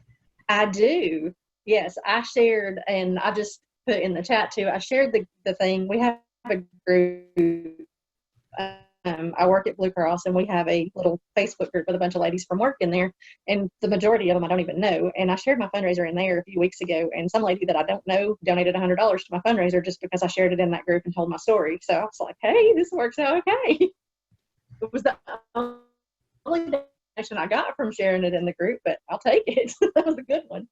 I do. Yes, I shared, and I just put in the chat too, I shared the thing. We have a group. I work at Blue Cross, and we have a little Facebook group with a bunch of ladies from work in there, and the majority of them I don't even know. And I shared my fundraiser in there a few weeks ago, and some lady that I don't know donated $100 to my fundraiser just because I shared it in that group and told my story. So I was like, hey, this works out okay. It was the only donation I got from sharing it in the group, but I'll take it. That was a good one.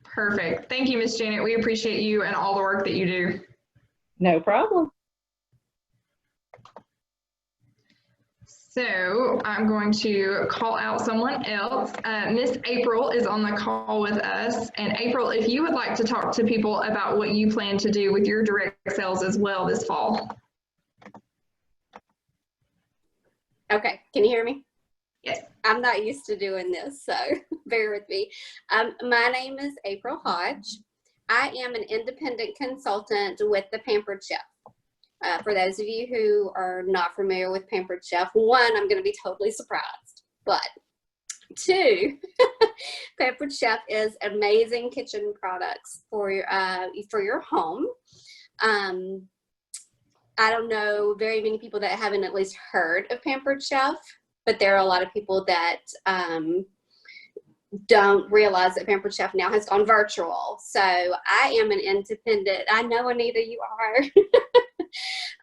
Perfect. Thank you, Miss Janet. We appreciate you and all the work that you do. No problem. So I'm going to call out someone else. Miss April is on the call with us. And April, if you would like to talk to people about what you plan to do with your direct sales as well this fall. Okay, can you hear me? Yes. I'm not used to doing this, so bear with me. My name is April Hodge. I am an independent consultant with the Pampered Chef. For those of you who are not familiar with Pampered Chef, one, I'm going to be totally surprised, but two, Pampered Chef is amazing kitchen products for your home. I don't know very many people that haven't at least heard of Pampered Chef, but there are a lot of people that don't realize that Pampered Chef now has gone virtual. So I am an independent, I know Anita, you are.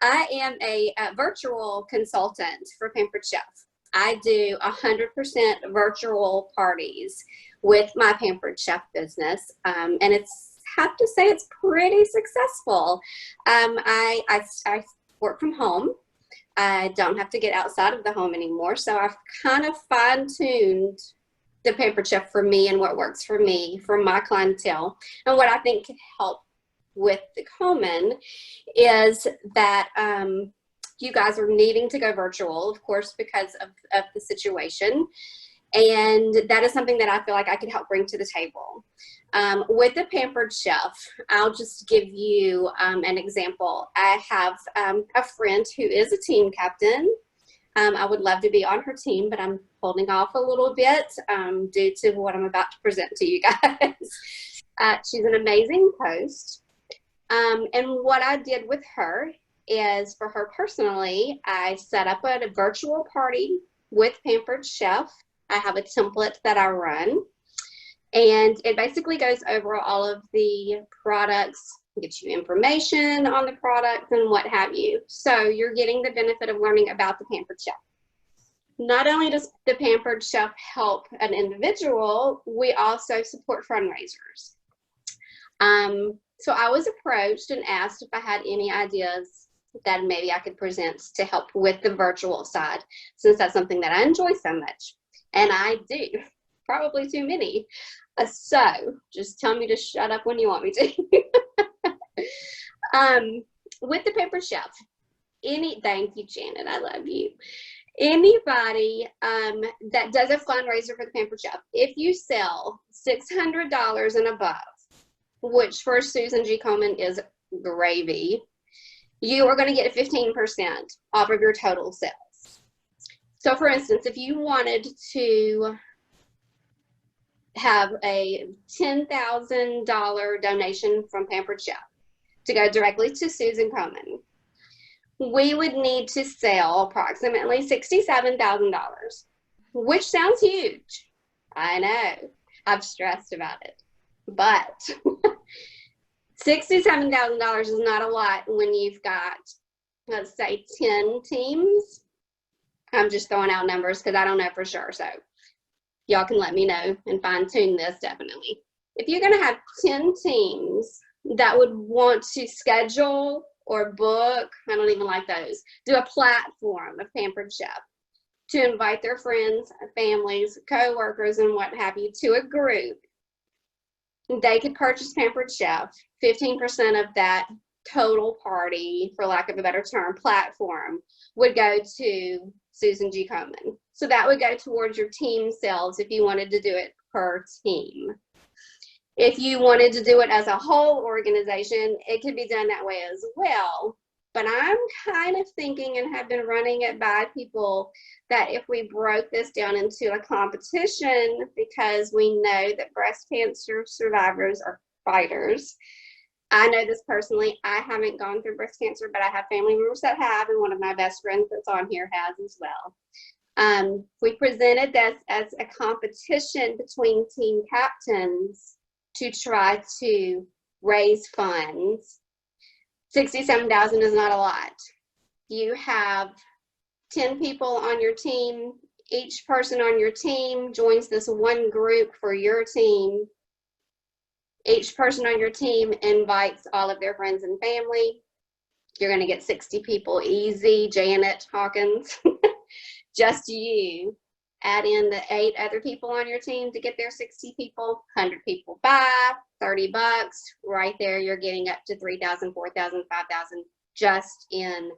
I am a virtual consultant for Pampered Chef. I do 100% virtual parties with my Pampered Chef business, and it's, have to say, it's pretty successful. I work from home. I don't have to get outside of the home anymore, so I've kind of fine-tuned the Pampered Chef for me and what works for me, for my clientele, and what I think can help with the Komen is that you guys are needing to go virtual, of course, because of the situation. And that is something that I feel like I can help bring to the table. With the Pampered Chef, I'll just give you an example. I have a friend who is a team captain. I would love to be on her team, but I'm holding off a little bit due to what I'm about to present to you guys. She's an amazing host. And what I did with her is, for her personally, I set up a virtual party with Pampered Chef. I have a template that I run, and it basically goes over all of the products, gets you information on the products and what have you. So you're getting the benefit of learning about the Pampered Chef. Not only does the Pampered Chef help an individual, we also support fundraisers. So I was approached and asked if I had any ideas that maybe I could present to help with the virtual side, since that's something that I enjoy so much. And I do, probably too many. So just tell me to shut up when you want me to. With the Pampered Chef, thank you, Janet, I love you. Anybody that does a fundraiser for the Pampered Chef, if you sell $600 and above, which for Susan G. Komen is gravy, you are going to get 15% off of your total sales. So for instance, if you wanted to have a $10,000 donation from Pampered Chef to go directly to Susan Komen, we would need to sell approximately $67,000, which sounds huge. I know, I've stressed about it. But $67,000 is not a lot when you've got, let's say, 10 teams. I'm just throwing out numbers because I don't know for sure. So Y'all can let me know and fine tune this definitely. If you're going to have 10 teams that would want to schedule or book, I don't even like those, do a platform of Pampered Chef to invite their friends, families, co-workers, and what have you to a group, they could purchase Pampered Chef. 15% of that total party, for lack of a better term, platform would go to Susan G. Komen. So that would go towards your team sales if you wanted to do it per team. If you wanted to do it as a whole organization, it could be done that way as well. But I'm kind of thinking, and have been running it by people, that if we broke this down into a competition, because we know that breast cancer survivors are fighters. I know this personally. I haven't gone through breast cancer, but I have family members that have, and one of my best friends that's on here has as well. We presented this as a competition between team captains to try to raise funds. $67,000 is not a lot. You have 10 people on your team. Each person on your team joins this one group for your team. Each person on your team invites all of their friends and family. You're going to get 60 people easy. Janet Hawkins, just you. Add in the 8 other people on your team to get their 60 people. 100 people buy, $30. Right there, you're getting up to $3,000, $4,000, $5,000 just in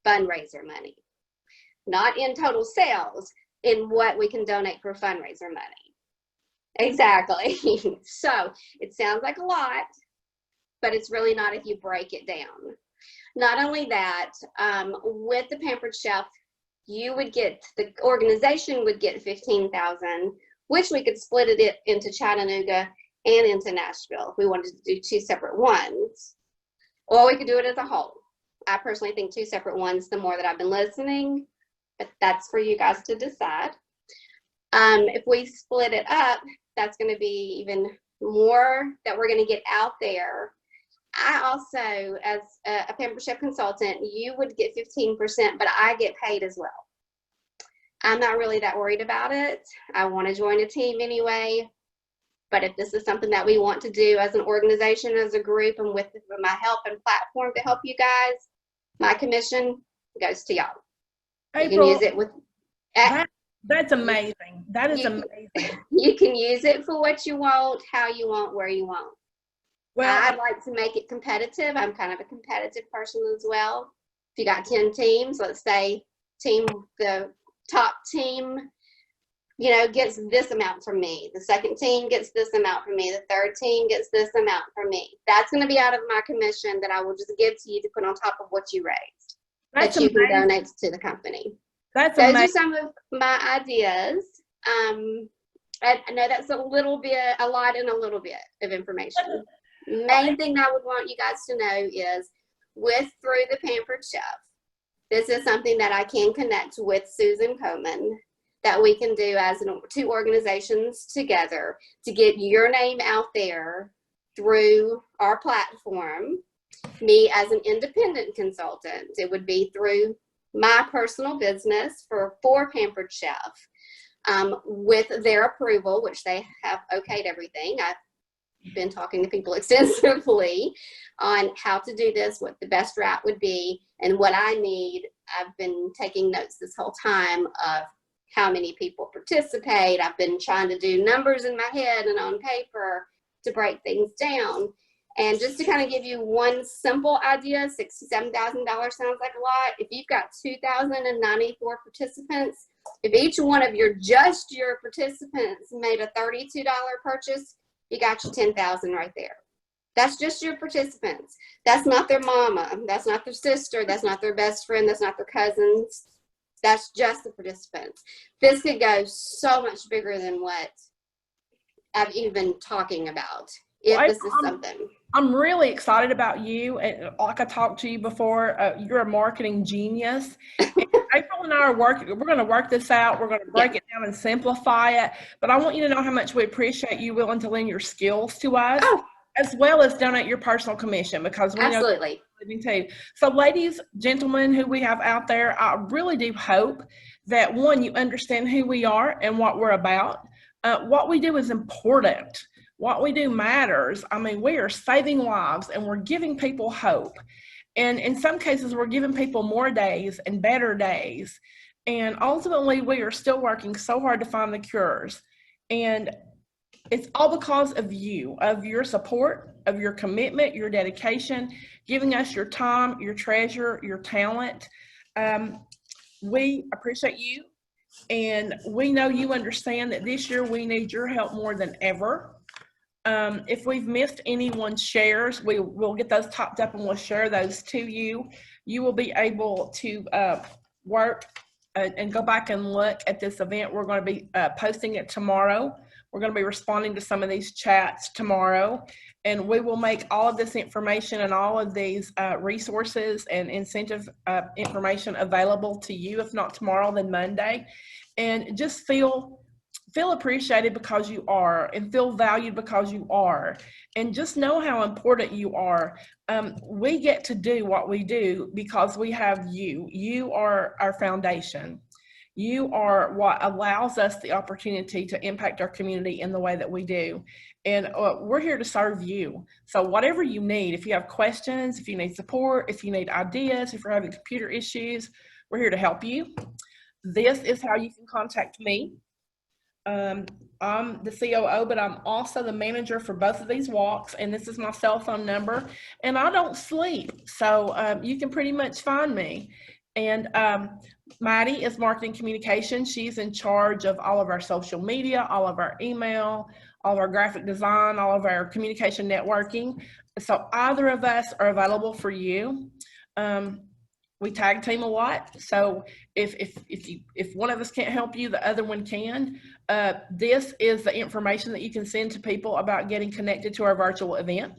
fundraiser money. Not in total sales, in what we can donate for fundraiser money. Exactly. So it sounds like a lot, but it's really not if you break it down. Not only that, with the Pampered Chef, you would get, the organization would get $15,000, which we could split it into Chattanooga and into Nashville if we wanted to do 2 separate ones. Or we could do it as a whole. I personally think 2 separate ones, the more that I've been listening, but that's for you guys to decide. If we split it up, that's going to be even more that we're going to get out there. I also, as a Pampered Chef consultant, you would get 15%, but I get paid as well. I'm not really that worried about it. I want to join a team anyway. But if this is something that we want to do as an organization, as a group, and with my help and platform to help you guys, my commission goes to y'all. April, you can use it with. That's amazing. That is amazing. You can use it for what you want, how you want, where you want. Well, I'd like to make it competitive. I'm kind of a competitive person as well. If you got 10 teams, let's say the top team, gets this amount from me. The second team gets this amount from me. The third team gets this amount from me. That's going to be out of my commission that I will just give to you to put on top of what you raised. That you can donate to the company. Those are some of my ideas. I know that's a lot in a little bit of information. Main thing I would want you guys to know is through the Pampered Chef, this is something that I can connect with Susan Komen, that we can do as 2 organizations together to get your name out there through our platform. Me as an independent consultant, it would be through my personal business for Pampered Chef, with their approval, which they have okayed everything. I've been talking to people extensively on how to do this, what the best route would be, and what I need. I've been taking notes this whole time of how many people participate. I've been trying to do numbers in my head and on paper to break things down. And just to kind of give you one simple idea, $67,000 sounds like a lot. If you've got 2,094 participants, if each one of your participants made a $32 purchase, you got your $10,000 right there. That's just your participants. That's not their mama. That's not their sister. That's not their best friend. That's not their cousins. That's just the participants. This could go so much bigger than what I've even been talking about. I'm really excited about you. And like I talked to you before, you're a marketing genius. And April and I are working. We're going to work this out. We're going to break it down and simplify it. But I want you to know how much we appreciate you willing to lend your skills to us, as well as donate your personal commission, because we know living too. So ladies, gentlemen who we have out there, I really do hope that, one, you understand who we are and what we're about. What we do is important. What we do matters. I mean, we are saving lives and we're giving people hope. And in some cases, we're giving people more days and better days. And ultimately, we are still working so hard to find the cures. And it's all because of you, of your support, of your commitment, your dedication, giving us your time, your treasure, your talent. We appreciate you. And we know you understand that this year we need your help more than ever. If we've missed anyone's shares, we'll get those topped up and we'll share those to you. You will be able to work and go back and look at this event. We're going to be posting it tomorrow. We're going to be responding to some of these chats tomorrow. And we will make all of this information and all of these resources and incentive information available to you, if not tomorrow, then Monday. And just feel appreciated because you are, and feel valued because you are, and just know how important you are. We get to do what we do because we have you. You are our foundation. You are what allows us the opportunity to impact our community in the way that we do. And we're here to serve you. So whatever you need, if you have questions, if you need support, if you need ideas, if you're having computer issues, we're here to help you. This is how you can contact me. I'm the COO, but I'm also the manager for both of these walks, and this is my cell phone number. And I don't sleep, so you can pretty much find me. And Maddie is marketing communication. She's in charge of all of our social media, all of our email, all of our graphic design, all of our communication networking. So either of us are available for you. We tag team a lot. So if one of us can't help you, the other one can. This is the information that you can send to people about getting connected to our virtual event.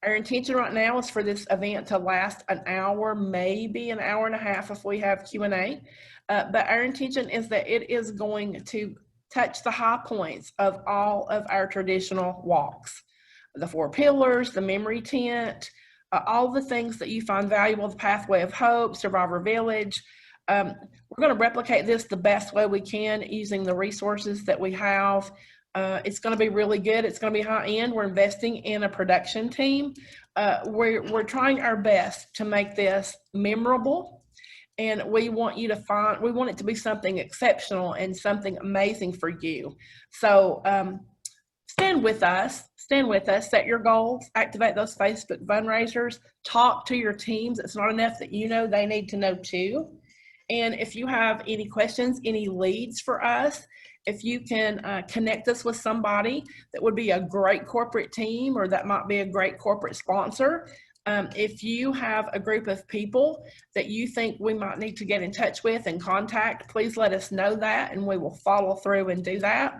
Our intention right now is for this event to last an hour, maybe an hour and a half if we have Q&A. But our intention is that it is going to touch the high points of all of our traditional walks. The 4 pillars, the memory tent, all the things that you find valuable, the Pathway of Hope, Survivor Village. We're going to replicate this the best way we can using the resources that we have. It's going to be really good. It's going to be high end. We're investing in a production team. We're trying our best to make this memorable, and we want it to be something exceptional and something amazing for you. So stand with us, set your goals, activate those Facebook fundraisers, talk to your teams. It's not enough that you know, they need to know too. And if you have any questions, any leads for us, if you can connect us with somebody that would be a great corporate team or that might be a great corporate sponsor, if you have a group of people that you think we might need to get in touch with and contact, please let us know that and we will follow through and do that.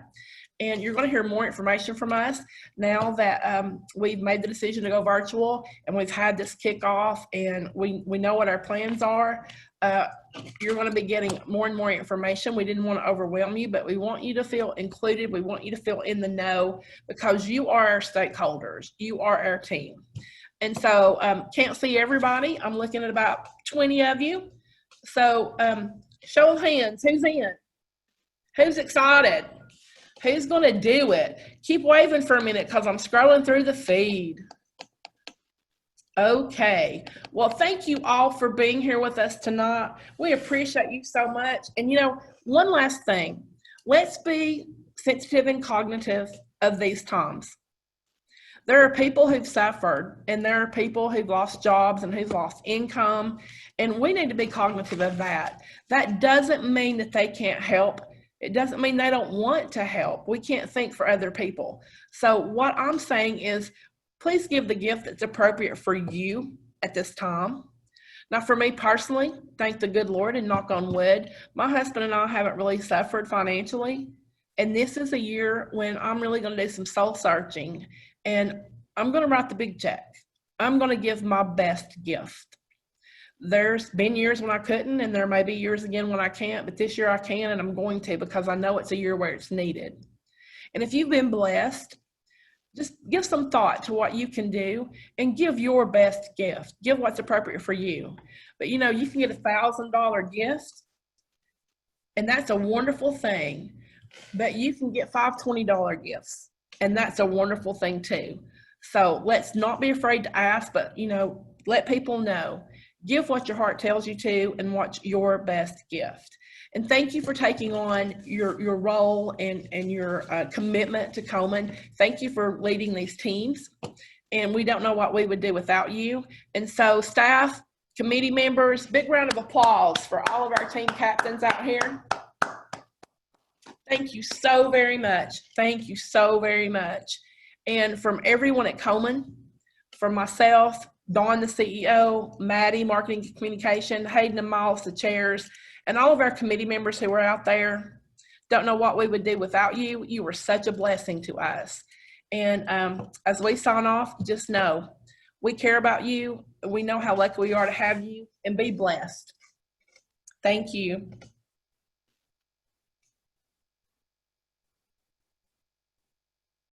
And you're going to hear more information from us now that we've made the decision to go virtual and we've had this kickoff and we know what our plans are. You're going to be getting more and more information. We didn't want to overwhelm you, but we want you to feel included. We want you to feel in the know because you are our stakeholders. You are our team. And so can't see everybody. I'm looking at about 20 of you. So show of hands, who's in? Who's excited? Who's going to do it? Keep waving for a minute because I'm scrolling through the feed. Okay. Well, thank you all for being here with us tonight. We appreciate you so much. And, you know, one last thing. Let's be sensitive and cognitive of these times. There are people who've suffered, and there are people who've lost jobs and who've lost income, and we need to be cognitive of that. That doesn't mean that they can't help. It doesn't mean they don't want to help. We can't think for other people. So what I'm saying is, please give the gift that's appropriate for you at this time. Now, for me personally, thank the good Lord and knock on wood, my husband and I haven't really suffered financially. And this is a year when I'm really going to do some soul searching. And I'm going to write the big check. I'm going to give my best gift. There's been years when I couldn't, and there may be years again when I can't, but this year I can, and I'm going to because I know it's a year where it's needed. And if you've been blessed, just give some thought to what you can do and give your best gift. Give what's appropriate for you. But you know, you can get $1,000 gift, and that's a wonderful thing. but you can get 5 $20 gifts, and that's a wonderful thing too. So let's not be afraid to ask, but let people know. Give what your heart tells you to, and what's your best gift. And thank you for taking on your role and your commitment to Komen. Thank you for leading these teams. And we don't know what we would do without you. And so staff, committee members, big round of applause for all of our team captains out here. Thank you so very much. Thank you so very much. And from everyone at Komen, from myself, Dawn, the CEO, Maddie, Marketing and Communication, Hayden and Miles, the chairs, and all of our committee members who are out there, don't know what we would do without you. You were such a blessing to us. And as we sign off, just know we care about you. We know how lucky we are to have you, and be blessed. Thank you.